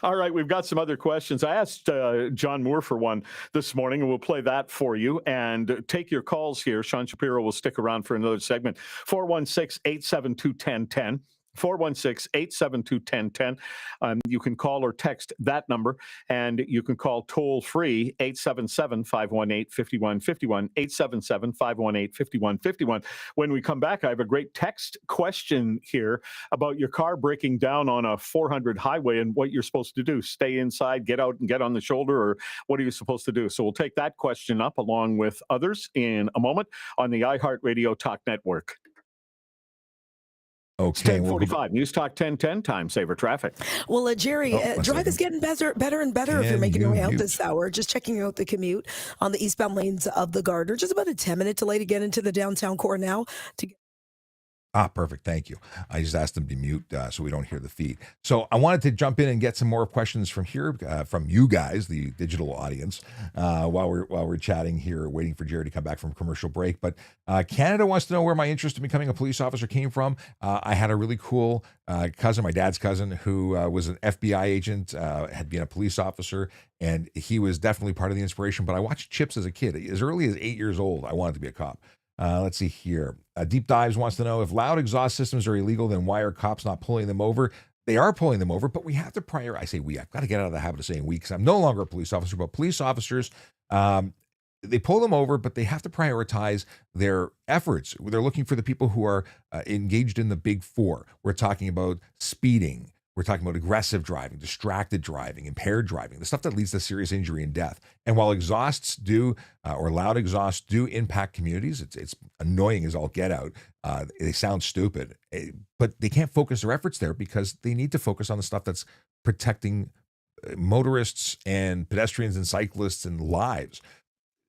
All right, we've got some other questions. I asked John Moore for one this morning, and we'll play that for you and take your calls here. Sean Shapiro will stick around for another segment. 416-872-1010. 416-872-1010. You can call or text that number, and you can call toll-free 877-518-5151, 877-518-5151. When we come back, I have a great text question here about your car breaking down on a 400 highway and what you're supposed to do. Stay inside, get out and get on the shoulder, or what are you supposed to do? So we'll take that question up along with others in a moment on the iHeartRadio Talk Network. Okay, 10:45 News Talk 1010 Time Saver Traffic. Well, Jerry, drive is getting better and better if you're making your way out this hour. Just checking out the commute on the eastbound lanes of the Gardner. Just about a 10-minute delay to get into the downtown core now. Ah, perfect. Thank you. I just asked them to mute so we don't hear the feed. So I wanted to jump in and get some more questions from here, from you guys, the digital audience, while we're chatting here, waiting for Jerry to come back from commercial break. But Canada wants to know where my interest in becoming a police officer came from. I had a really cool cousin, my dad's cousin, who was an FBI agent, had been a police officer, and he was definitely part of the inspiration. But I watched Chips as a kid. As early as 8 years old, I wanted to be a cop. Let's see here. Deep Dives wants to know if loud exhaust systems are illegal, then why are cops not pulling them over? They are pulling them over, but we have to prior. I say we. I've got to get out of the habit of saying we because I'm no longer a police officer. But police officers, they pull them over, but they have to prioritize their efforts. They're looking for the people who are engaged in the big four. We're talking about speeding. We're talking about aggressive driving, distracted driving, impaired driving, the stuff that leads to serious injury and death. And while exhausts do, or loud exhausts do impact communities, it's annoying as all get out. They sound stupid, but they can't focus their efforts there because they need to focus on the stuff that's protecting motorists and pedestrians and cyclists and lives.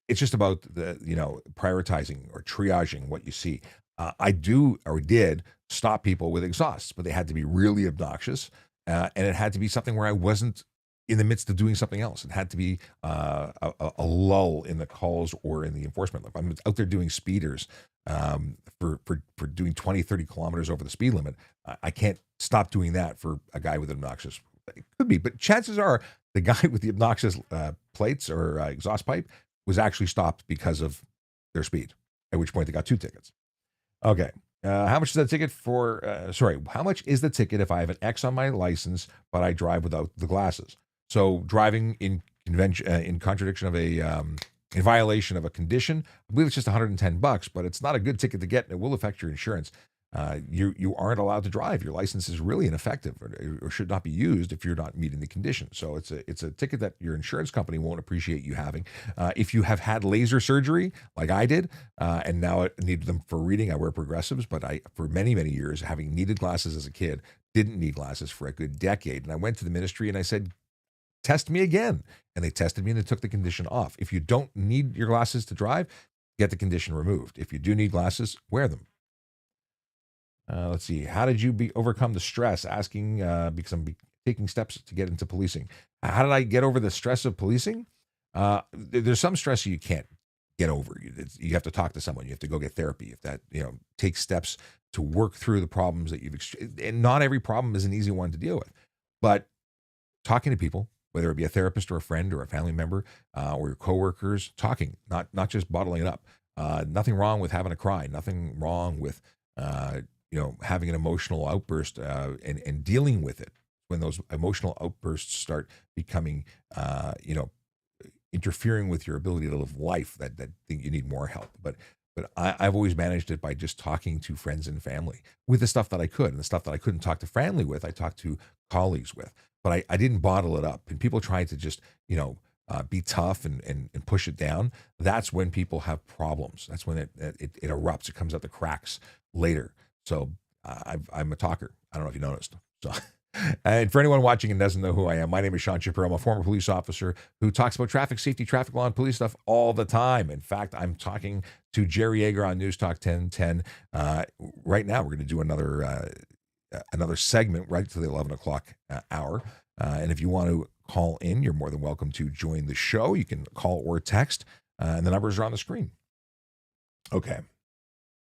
It's just about prioritizing or triaging what you see. I did stop people with exhausts, but they had to be really obnoxious, and it had to be something where I wasn't in the midst of doing something else. It had to be a lull in the calls or in the enforcement. If I'm out there doing speeders for doing 20, 30 kilometers over the speed limit, I can't stop doing that for a guy with an obnoxious. It could be, but chances are the guy with the obnoxious plates or exhaust pipe was actually stopped because of their speed, at which point they got 2 tickets. Okay. How much is that ticket for? How much is the ticket if I have an X on my license, but I drive without the glasses? So driving in contradiction of in violation of a condition, I believe it's just $110, but it's not a good ticket to get, and it will affect your insurance. You aren't allowed to drive. Your license is really ineffective or should not be used if you're not meeting the condition. So it's a ticket that your insurance company won't appreciate you having. If you have had laser surgery like I did, and now I need them for reading, I wear progressives, but for many, many years, having needed glasses as a kid, didn't need glasses for a good decade. And I went to the ministry and I said, test me again. And they tested me and they took the condition off. If you don't need your glasses to drive, get the condition removed. If you do need glasses, wear them. Let's see. How did you overcome the stress? Asking because I'm taking steps to get into policing. How did I get over the stress of policing? There's some stress you can't get over. You have to talk to someone. You have to go get therapy. If that take steps to work through the problems that you've and not every problem is an easy one to deal with. But talking to people, whether it be a therapist or a friend or a family member or your coworkers, talking, not just bottling it up. Nothing wrong with having a cry. Nothing wrong with having an emotional outburst and dealing with it. When those emotional outbursts start becoming, interfering with your ability to live life, that think you need more help. But I've always managed it by just talking to friends and family with the stuff that I could, and the stuff that I couldn't talk to family with, I talked to colleagues with. But I didn't bottle it up. And people trying to just be tough and push it down. That's when people have problems. That's when it erupts. It comes out the cracks later. So I'm a talker. I don't know if you noticed. So, and for anyone watching and doesn't know who I am, my name is Sean Shapiro. I'm a former police officer who talks about traffic safety, traffic law, and police stuff all the time. In fact, I'm talking to Jerry Yeager on News Talk 1010 right now. We're going to do another segment right to the 11 o'clock hour. And if you want to call in, you're more than welcome to join the show. You can call or text, and the numbers are on the screen. Okay,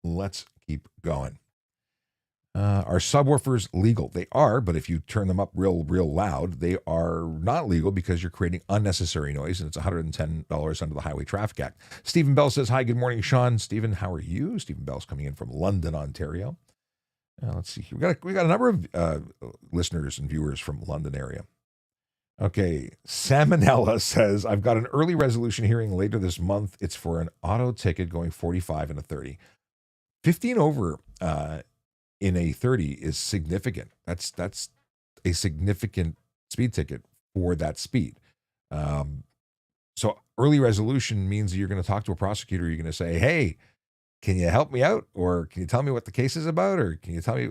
let's keep going. Are subwoofers legal? They are, but if you turn them up real loud, they are not legal because you're creating unnecessary noise, and it's $110 under the Highway Traffic Act. Stephen Bell says, hi, good morning, Sean. Stephen, how are you? Stephen Bell's coming in from London, Ontario. Let's see. We got a number of listeners and viewers from London area. Okay, Salmonella says, I've got an early resolution hearing later this month. It's for an auto ticket going 45 and a 30. 15 over in a 30 is significant. That's a significant speed ticket for that speed. So early resolution means you're going to talk to a prosecutor. You're going to say, hey, can you help me out? Or can you tell me what the case is about? Or can you tell me,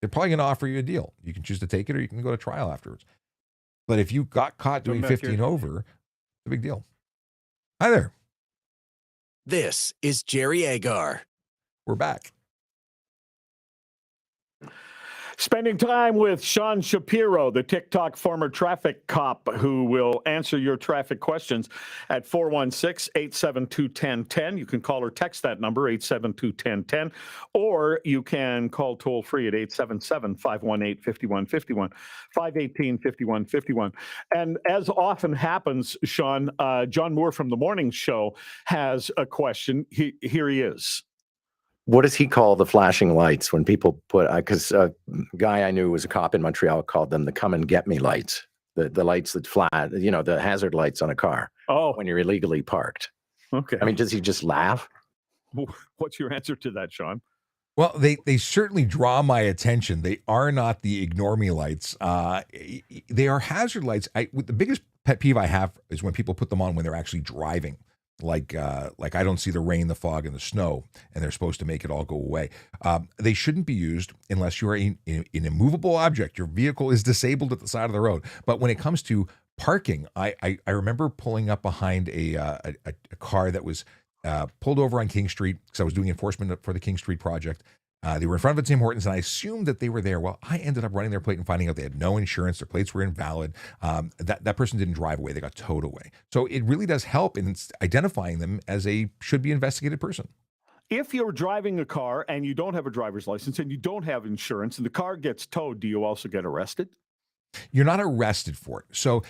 they're probably going to offer you a deal. You can choose to take it or you can go to trial afterwards. But if you got caught doing 15 over, it's a big deal. Hi there. This is Jerry Agar. We're back. Spending time with Sean Shapiro, the TikTok former traffic cop, who will answer your traffic questions at 416-872-1010. You can call or text that number, 872-1010, or you can call toll free at 877-518-5151, 518-5151. And as often happens, Sean, John Moore from The Morning Show has a question. Here he is. What does he call the flashing lights when people put, because a guy I knew was a cop in Montreal called them the come and get me lights, the lights that flash, the hazard lights on a car when you're illegally parked. Okay. I mean, does he just laugh? What's your answer to that, Sean? Well, they certainly draw my attention. They are not the ignore me lights. They are hazard lights. The biggest pet peeve I have is when people put them on when they're actually driving. Like I don't see the rain, the fog, and the snow, and they're supposed to make it all go away. They shouldn't be used unless you are an immovable object. Your vehicle is disabled at the side of the road. But when it comes to parking, I remember pulling up behind a car that was pulled over on King Street because I was doing enforcement for the King Street project. They were in front of a Tim Hortons, and I assumed that they were there. Well, I ended up running their plate and finding out they had no insurance. Their plates were invalid. That person didn't drive away. They got towed away. So it really does help in identifying them as a should-be investigated person. If you're driving a car and you don't have a driver's license and you don't have insurance and the car gets towed, do you also get arrested? You're not arrested for it. So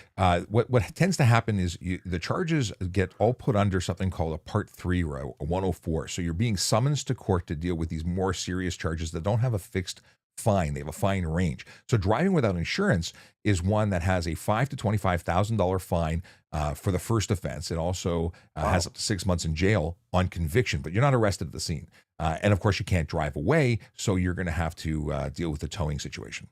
what tends to happen is the charges get all put under something called a Part 3 or a 104. So you're being summoned to court to deal with these more serious charges that don't have a fixed fine. They have a fine range. So driving without insurance is one that has a $5,000 to $25,000 fine for the first offense. It also has up to 6 months in jail on conviction, but you're not arrested at the scene. And of course, you can't drive away, so you're going to have to deal with the towing situation.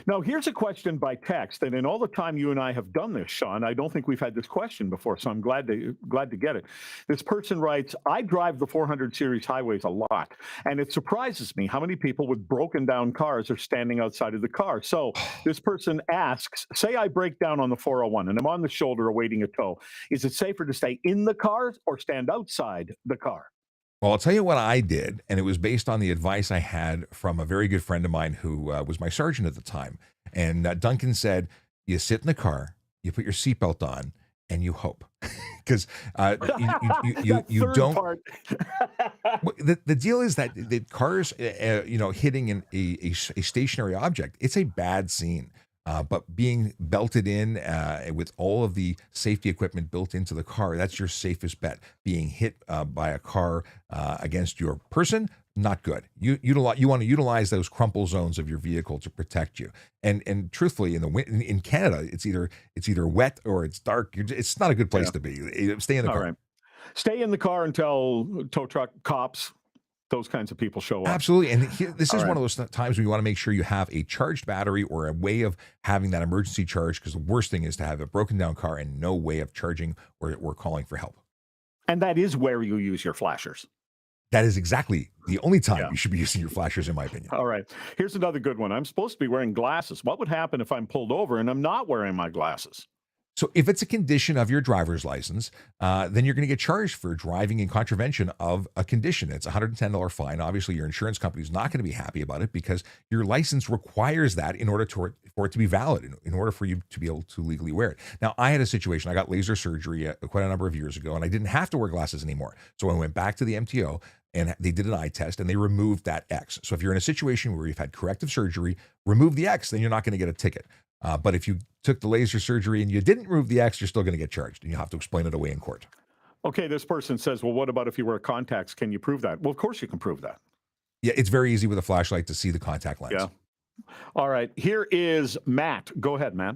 Now, here's a question by text, and in all the time you and I have done this, Sean, I don't think we've had this question before, so I'm glad to get it. This person writes, I drive the 400 series highways a lot, and it surprises me how many people with broken down cars are standing outside of the car. So this person asks, say I break down on the 401 and I'm on the shoulder awaiting a tow. Is it safer to stay in the car or stand outside the car? Well, I'll tell you what I did, and it was based on the advice I had from a very good friend of mine who was my sergeant at the time. And Duncan said, you sit in the car, you put your seatbelt on, and you hope. Because you don't. The deal is that the cars, hitting a stationary object, it's a bad scene. But being belted in with all of the safety equipment built into the car, that's your safest bet. Being hit by a car against your person, not good. You want to utilize those crumple zones of your vehicle to protect you. And truthfully, in Canada, it's either wet or it's dark. It's not a good place to be. Stay in the car. Right. Stay in the car until tow truck cops, those kinds of people show up. Absolutely. And this is one of those times where you want to make sure you have a charged battery or a way of having that emergency charge, because the worst thing is to have a broken down car and no way of charging or calling for help. And that is where you use your flashers. That is exactly the only time you should be using your flashers, in my opinion. All right. Here's another good one. I'm supposed to be wearing glasses. What would happen if I'm pulled over and I'm not wearing my glasses? So if it's a condition of your driver's license, then you're going to get charged for driving in contravention of a condition. It's a $110 fine. Obviously, your insurance company is not going to be happy about it because your license requires that in order for it to be valid, in order for you to be able to legally wear it. Now, I had a situation. I got laser surgery quite a number of years ago, and I didn't have to wear glasses anymore. So I went back to the MTO, and they did an eye test, and they removed that X. So if you're in a situation where you've had corrective surgery, remove the X, then you're not going to get a ticket. But if you took the laser surgery and you didn't remove the X, you're still going to get charged, and you have to explain it away in court. Okay, this person says, well, what about if you wear contacts? Can you prove that? Well, of course you can prove that. Yeah, it's very easy with a flashlight to see the contact lens. Yeah. All right, here is Matt. Go ahead, Matt.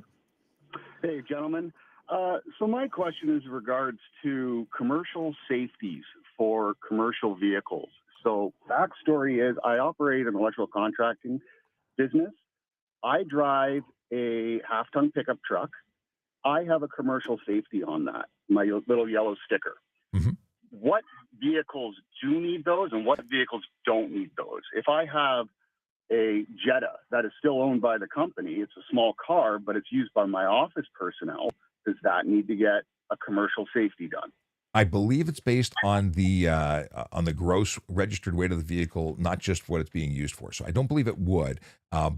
Hey, gentlemen. So my question is in regards to commercial safeties for commercial vehicles. So backstory is I operate an electrical contracting business. I drive a half-ton pickup truck. I have a commercial safety on that, my little yellow sticker. Mm-hmm. What vehicles do need those and what vehicles don't need those? If I have a Jetta that is still owned by the company, it's a small car, but it's used by my office personnel, does that need to get a commercial safety done? I believe it's based on the gross registered weight of the vehicle, not just what it's being used for. So I don't believe it would.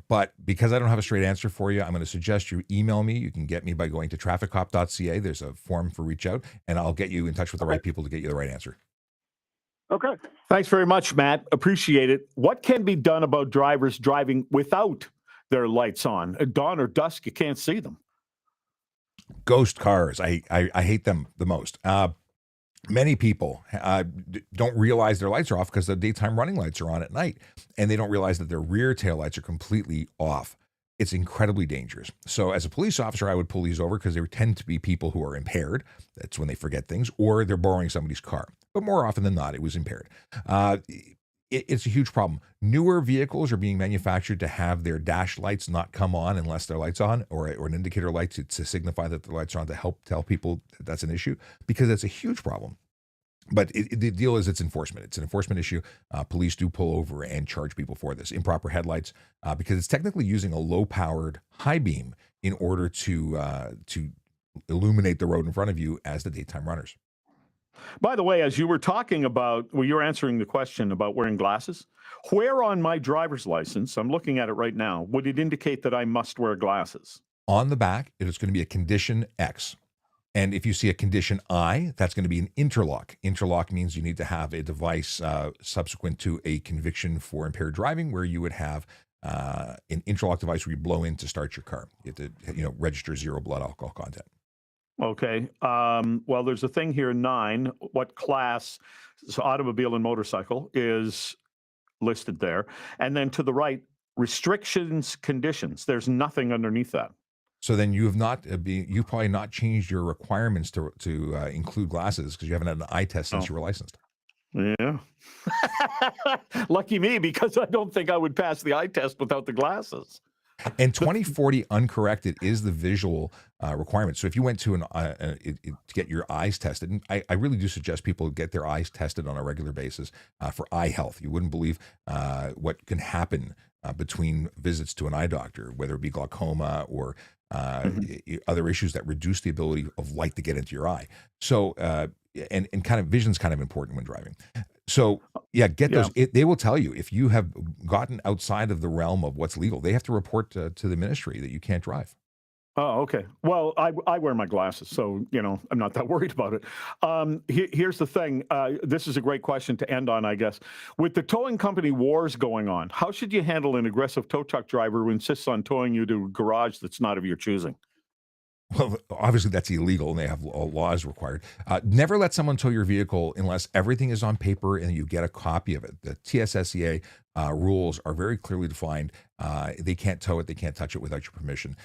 But because I don't have a straight answer for you, I'm going to suggest you email me. You can get me by going to trafficcop.ca. There's a form for reach out, and I'll get you in touch with the right people to get you the right answer. Okay. Thanks very much, Matt. Appreciate it. What can be done about drivers driving without their lights on? At dawn or dusk, you can't see them. Ghost cars. I hate them the most. Many people don't realize their lights are off because the daytime running lights are on at night, and they don't realize that their rear tail lights are completely off. It's incredibly dangerous. So as a police officer, I would pull these over because they tend to be people who are impaired. That's when they forget things, or they're borrowing somebody's car. But more often than not, it was impaired. It's a huge problem. Newer vehicles are being manufactured to have their dash lights not come on unless their light's on, or an indicator light to signify that the lights are on, to help tell people that that's an issue, because it's a huge problem. But the deal is it's enforcement. It's an enforcement issue. Police do pull over and charge people for this. Improper headlights, because it's technically using a low-powered high beam in order to illuminate the road in front of you as the daytime runners. By the way, as you were talking about, well, you're answering the question about wearing glasses. Where on my driver's license, I'm looking at it right now, would it indicate that I must wear glasses? On the back, it is going to be a condition X. And if you see a condition I, that's going to be an interlock. Interlock means you need to have a device subsequent to a conviction for impaired driving, where you would have an interlock device where you blow in to start your car. You have to, register 0 blood alcohol content. Okay. Well, there's a thing here, 9. What class, so automobile and motorcycle, is listed there. And then to the right, restrictions, conditions. There's nothing underneath that. So then you've probably not changed your requirements to include glasses, because you haven't had an eye test since you were licensed. Yeah. Lucky me, because I don't think I would pass the eye test without the glasses. And 2040 uncorrected is the visual requirement. So if you went to to get your eyes tested, and I really do suggest people get their eyes tested on a regular basis for eye health. You wouldn't believe what can happen between visits to an eye doctor, whether it be glaucoma or other issues that reduce the ability of light to get into your eye. So and kind of vision's kind of important when driving. So yeah, get those. They will tell you if you have gotten outside of the realm of what's legal. They have to report to the ministry that you can't drive. Oh, okay. Well, I wear my glasses, so I'm not that worried about it. Here's the thing. This is a great question to end on, I guess. With the towing company wars going on, how should you handle an aggressive tow truck driver who insists on towing you to a garage that's not of your choosing? Well, obviously that's illegal, and they have laws required. Never let someone tow your vehicle unless everything is on paper and you get a copy of it. The TSSCA rules are very clearly defined. They can't tow it, they can't touch it without your permission.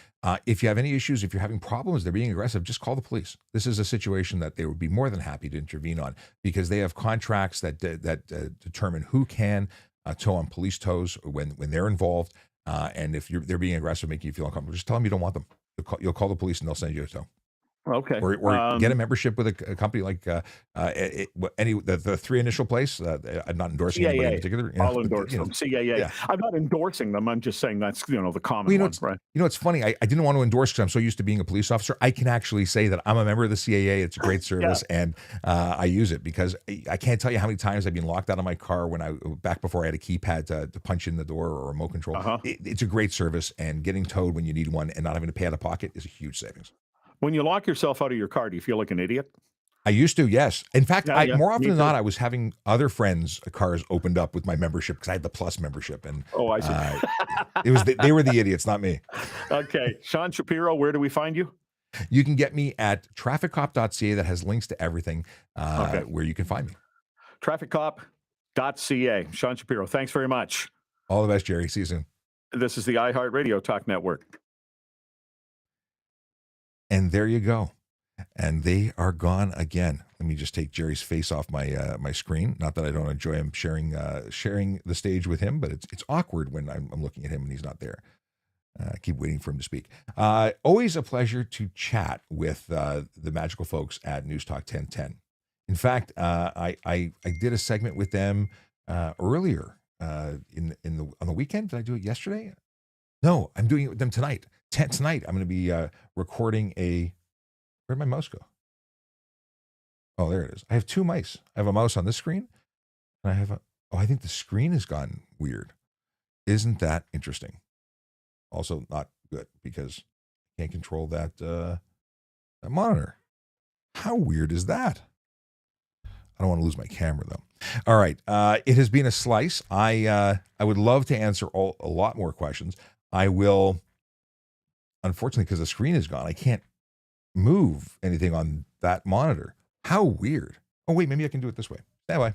If you have any issues, if you're having problems, they're being aggressive, just call the police. This is a situation that they would be more than happy to intervene on, because they have contracts that determine who can tow on police tows when they're involved. And if they're being aggressive, making you feel uncomfortable, just tell them you don't want them. You'll call the police and they'll send you a tow. Okay. Or get a membership with a company like the 3 initial place. I'm not endorsing anybody in particular. I'll endorse them. CAA. I'm not endorsing them. I'm just saying that's the common ones, right? It's funny. I didn't want to endorse because I'm so used to being a police officer. I can actually say that I'm a member of the CAA. It's a great service, and I use it because I can't tell you how many times I've been locked out of my car back before I had a keypad to punch in the door or a remote control. It's a great service, and getting towed when you need one and not having to pay out of pocket is a huge savings. When you lock yourself out of your car, do you feel like an idiot? I used to, yes. In fact, more often than not, I was having other friends' cars opened up with my membership because I had the Plus membership, and I see. They were the idiots, not me. Okay, Sean Shapiro, where do we find you? You can get me at trafficcop.ca. That has links to everything where you can find me. Trafficcop.ca. Sean Shapiro, thanks very much. All the best, Jerry. See you soon. This is the iHeartRadio Talk Network. And there you go. And they are gone again. Let me just take Jerry's face off my my screen. Not that I don't enjoy him sharing the stage with him, but it's awkward when I'm looking at him and he's not there. I keep waiting for him to speak. Always a pleasure to chat with the magical folks at News Talk 1010. In fact, I did a segment with them earlier on the weekend. Did I do it yesterday? No, I'm doing it with them tonight. Tonight, I'm going to be recording where'd my mouse go? Oh, there it is. I have two mice. I have a mouse on this screen, and I have a. Oh, I think the screen has gone weird. Isn't that interesting? Also, not good because I can't control that that monitor. How weird is that? I don't want to lose my camera though. All right, it has been a slice. I would love to answer a lot more questions. I will. Unfortunately, because the screen is gone, I can't move anything on that monitor. How weird. Oh, wait, maybe I can do it this way. Stand by.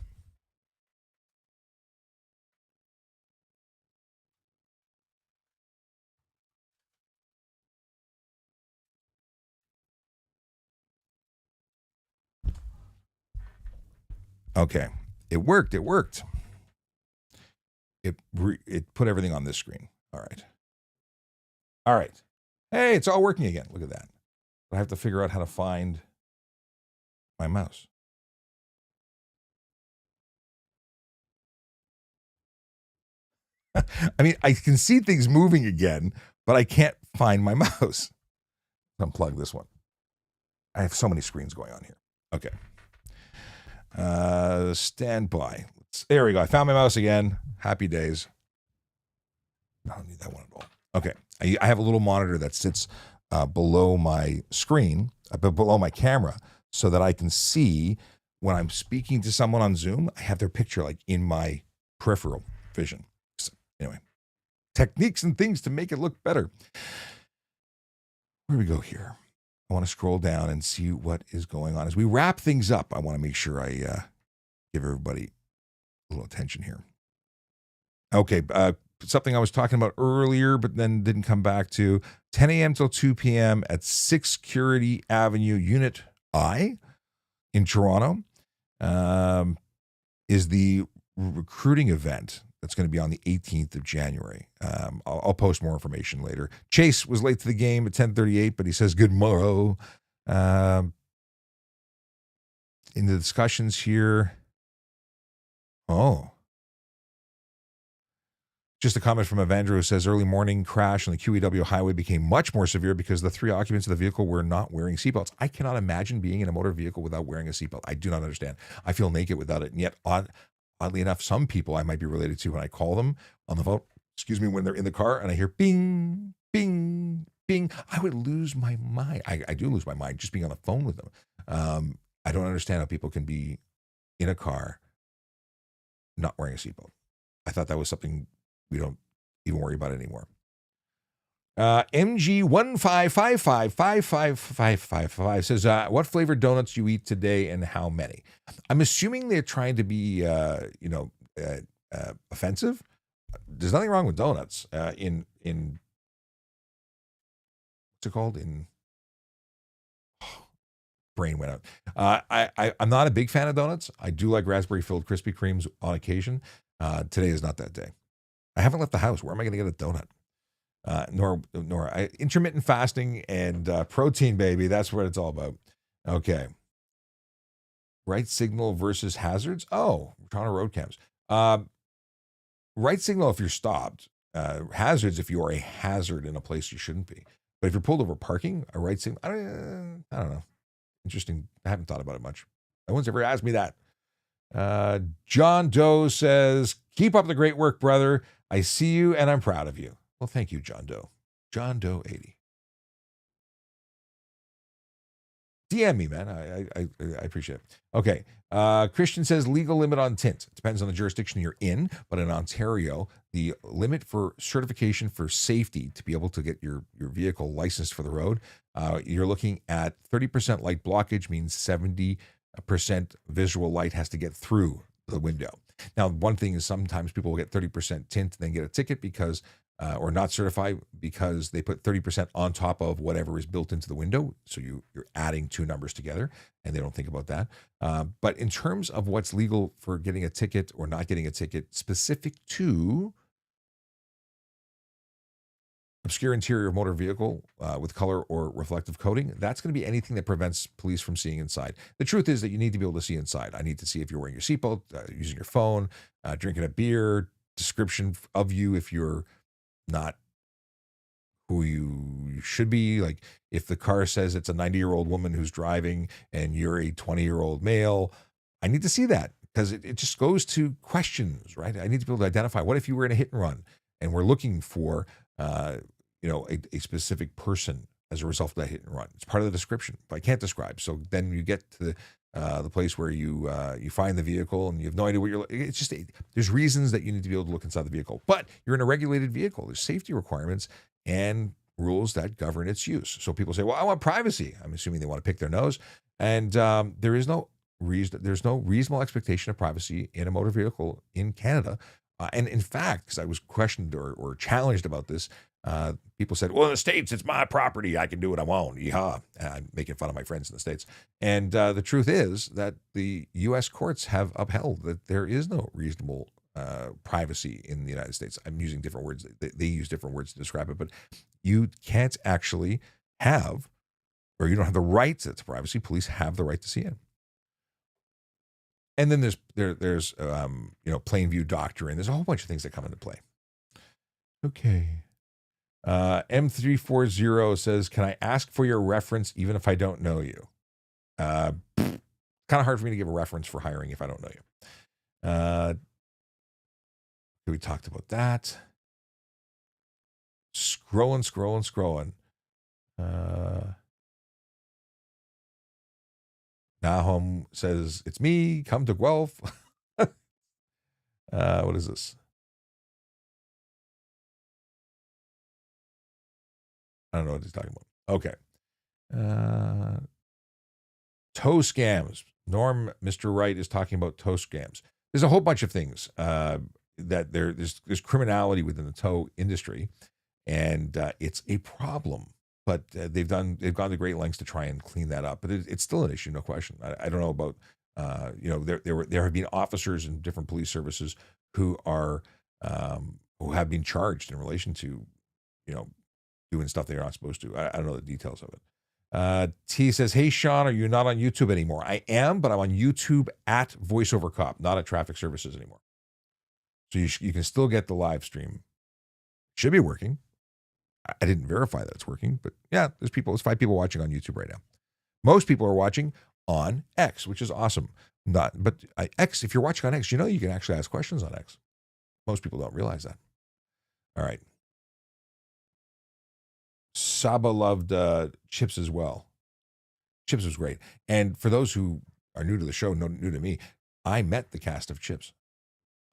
Okay. It worked. It worked. It put everything on this screen. All right. All right. Hey, it's all working again. Look at that. But I have to figure out how to find my mouse. I mean, I can see things moving again, but I can't find my mouse. Unplug this one. I have so many screens going on here. Okay. Stand by. There we go. I found my mouse again. Happy days. I don't need that one at all. Okay. I have a little monitor that sits below my screen, below my camera, so that I can see when I'm speaking to someone on Zoom, I have their picture like in my peripheral vision. So, anyway, techniques and things to make it look better. Where do we go here? I want to scroll down and see what is going on. As we wrap things up, I want to make sure I give everybody a little attention here. Okay, something I was talking about earlier, but then didn't come back to. 10 a.m. till 2 p.m. at 6 Security Avenue, Unit I in Toronto, is the recruiting event that's going to be on the 18th of January. I'll post more information later. Chase was late to the game at 10:38, but he says good morrow. In the discussions here, just a comment from Evandro who says early morning crash on the QEW highway became much more severe because the three occupants of the vehicle were not wearing seatbelts. I cannot imagine being in a motor vehicle without wearing a seatbelt. I do not understand. I feel naked without it. And yet, oddly enough, some people I might be related to when I call them on the phone, when they're in the car and I hear bing, bing, bing, I would lose my mind. I do lose my mind just being on the phone with them. I don't understand how people can be in a car not wearing a seatbelt. I thought that was something we don't even worry about it anymore. MG155555555 says, what flavored donuts you eat today and how many? I'm assuming they're trying to be, offensive. There's nothing wrong with donuts. In what's it called? Brain went out. I'm not a big fan of donuts. I do like raspberry filled Krispy Kremes on occasion. Today is not that day. I haven't left the house. Where am I going to get a donut? Nor intermittent fasting and protein, baby. That's what it's all about. Okay. Right signal versus hazards. Oh, Toronto road cams. Right signal if you're stopped. Hazards if you are a hazard in a place you shouldn't be. But if you're pulled over parking, a right signal. I don't know. Interesting. I haven't thought about it much. No one's ever asked me that. John Doe says, keep up the great work, brother. I see you and I'm proud of you. Well, thank you, John Doe. John Doe 80. DM me, man. I appreciate it. Okay. Christian says legal limit on tint. It depends on the jurisdiction you're in, but in Ontario, the limit for certification for safety to be able to get your vehicle licensed for the road, you're looking at 30% light blockage means 70% visual light has to get through the window. Now, one thing is sometimes people will get 30% tint and then get a ticket because, or not certified because they put 30% on top of whatever is built into the window. So you're adding two numbers together and they don't think about that. But in terms of what's legal for getting a ticket or not getting a ticket specific to obscure interior of motor vehicle with color or reflective coating, that's going to be anything that prevents police from seeing inside. The truth is that you need to be able to see inside. I need to see if you're wearing your seatbelt, using your phone, drinking a beer, description of you if you're not who you you should be. Like if the car says it's a 90-year-old woman who's driving and you're a 20-year-old male, I need to see that because it just goes to questions, right? I need to be able to identify, what if you were in a hit and run and we're looking for, a specific person as a result of that hit and run. It's part of the description, but I can't describe. So then you get to the place where you find the vehicle and you have no idea what you're. It's just there's reasons that you need to be able to look inside the vehicle, but you're in a regulated vehicle. There's safety requirements and rules that govern its use. So people say, "Well, I want privacy." I'm assuming they want to pick their nose, and there is no reason. There's no reasonable expectation of privacy in a motor vehicle in Canada. And in fact, because I was questioned or challenged about this, people said, well, in the States, it's my property. I can do what I want. Yeehaw. I'm making fun of my friends in the States. And the truth is that the U.S. courts have upheld that there is no reasonable privacy in the United States. I'm using different words. They use different words to describe it, but you can't actually have, or you don't have the right to privacy. Police have the right to see it. And then there's plain view doctrine. There's a whole bunch of things that come into play. Okay. M340 says, can I ask for your reference even if I don't know you? Kind of hard for me to give a reference for hiring if I don't know you. We talked about that. Scrolling. Nahum says, it's me, come to Guelph. What is this? I don't know what he's talking about. Okay. Tow scams. Norm, Mr. Wright is talking about tow scams. There's a whole bunch of things that there's criminality within the tow industry, and it's a problem. But they've gone to great lengths to try and clean that up. But it's still an issue, no question. I don't know about there have been officers in different police services who who have been charged in relation to doing stuff they're not supposed to. I don't know the details of it. T says, hey, Sean, are you not on YouTube anymore? I am, but I'm on YouTube at VoiceOver Cop, not at Traffic Services anymore. So you can still get the live stream. Should be working. I didn't verify that it's working, but yeah, there's 5 people watching on YouTube right now. Most people are watching on X, which is awesome. But X, if you're watching on X, you can actually ask questions on X. Most people don't realize that. All right. Saba loved Chips as well. Chips was great. And for those who are new to the show, new to me, I met the cast of Chips.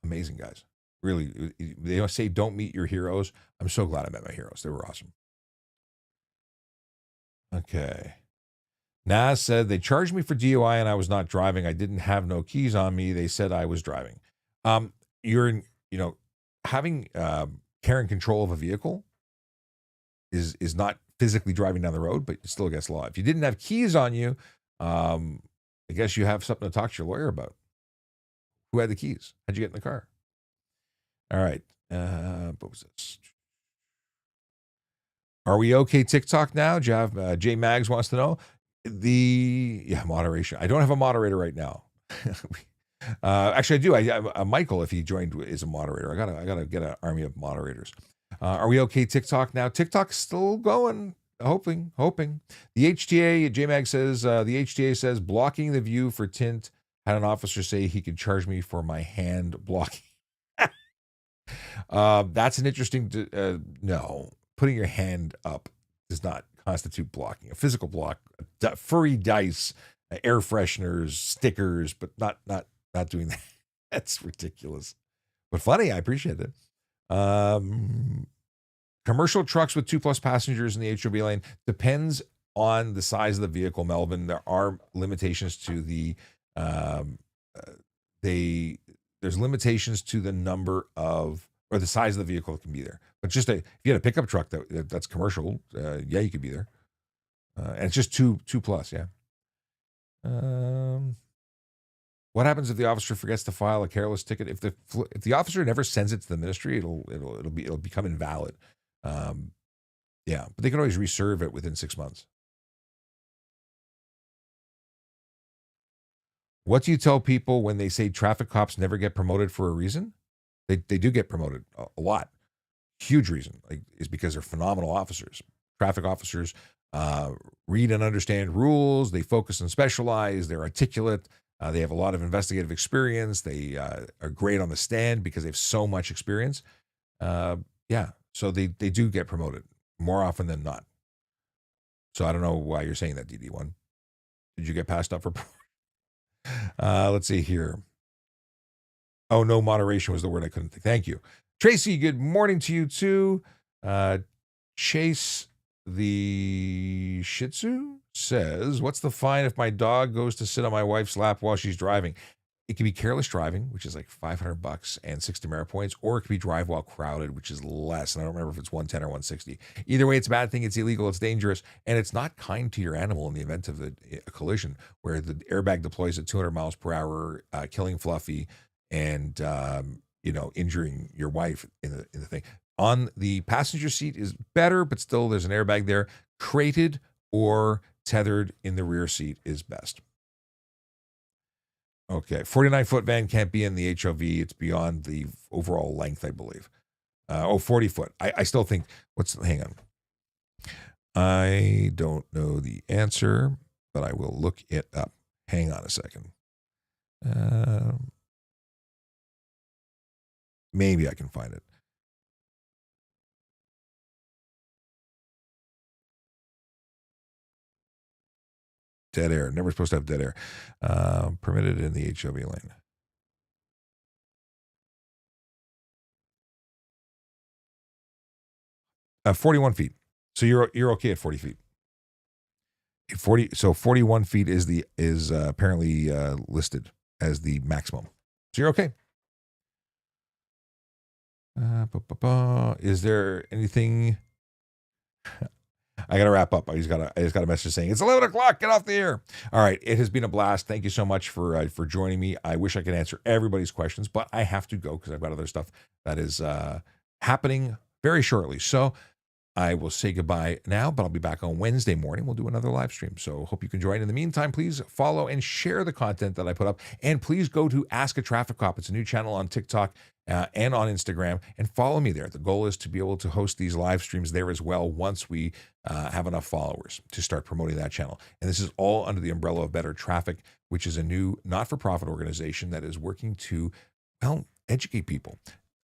Amazing guys. Really, they say don't meet your heroes. I'm so glad I met my heroes. They were awesome. Okay. Naz said, they charged me for DUI and I was not driving. I didn't have no keys on me. They said I was driving. Having care and control of a vehicle is not physically driving down the road, but it's still against law. If you didn't have keys on you, I guess you have something to talk to your lawyer about. Who had the keys? How'd you get in the car? All right. What was this? Are we okay TikTok now? J Mags wants to know. Moderation. I don't have a moderator right now. Actually, I do. Michael, if he joined, is a moderator. I gotta get an army of moderators. Are we okay TikTok now? TikTok's still going. Hoping. The HTA, J-Mag says, the HTA says, blocking the view for tint. Had an officer say he could charge me for my hand blocking. That's an interesting, no. Putting your hand up does not constitute blocking. A physical block, furry dice, air fresheners, stickers, but not doing that. That's ridiculous. But funny, I appreciate it. Commercial trucks with 2+ passengers in the HOV lane depends on the size of the vehicle, Melvin. There are limitations to the there's limitations to the number of or the size of the vehicle that can be there. But just if you had a pickup truck that's commercial, yeah, you could be there. And it's just 2+, yeah. What happens if the officer forgets to file a careless ticket? If the officer never sends it to the ministry, it'll become invalid. Yeah, but they can always reserve it within 6 months. What do you tell people when they say traffic cops never get promoted for a reason? They do get promoted a lot. Huge reason is because they're phenomenal officers. traffic officers read and understand rules. They focus and specialize. They're articulate. They have a lot of investigative experience. They are great on the stand because they have so much experience. Yeah, so they do get promoted more often than not. So I don't know why you're saying that, DD1. Did you get passed up for? Let's see here. Oh, no, moderation was the word I couldn't think. Thank you. Tracy, good morning to you too. Chase the Shih Tzu says, what's the fine if my dog goes to sit on my wife's lap while she's driving? It could be careless driving, which is like $500 and 60 merit points, or it could be drive while crowded, which is less. And I don't remember if it's 110 or 160. Either way, it's a bad thing. It's illegal. It's dangerous. And it's not kind to your animal in the event of a collision where the airbag deploys at 200 miles per hour, killing Fluffy and, injuring your wife in the thing. On the passenger seat is better, but still there's an airbag there. Crated or tethered in the rear seat is best. Okay, 49-foot van can't be in the HOV. It's beyond the overall length, I believe. 40 foot. I still think, hang on. I don't know the answer, but I will look it up. Hang on a second. Maybe I can find it. Dead air. Never supposed to have dead air. Permitted in the HOV lane. Uh, 41 feet. So you're okay at 40 feet. 41 feet is apparently listed as the maximum. So you're okay. Is there anything? I got to wrap up. I just got a message saying it's 11 o'clock. Get off the air. All right. It has been a blast. Thank you so much for joining me. I wish I could answer everybody's questions, but I have to go because I've got other stuff that is happening very shortly. So I will say goodbye now, but I'll be back on Wednesday morning. We'll do another live stream. So hope you can join. In the meantime, please follow and share the content that I put up. And please go to Ask a Traffic Cop. It's a new channel on TikTok and on Instagram, and follow me there. The goal is to be able to host these live streams there as well once we have enough followers to start promoting that channel. And this is all under the umbrella of Better Traffic, which is a new not-for-profit organization that is working to, educate people.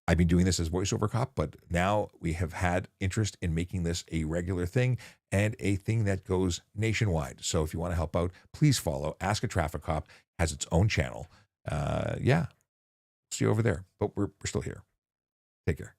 I've been doing this as voiceover cop, but now we have had interest in making this a regular thing and a thing that goes nationwide. So if you want to help out, please follow. Ask a Traffic Cop has its own channel. See you over there, but we're still here. Take care.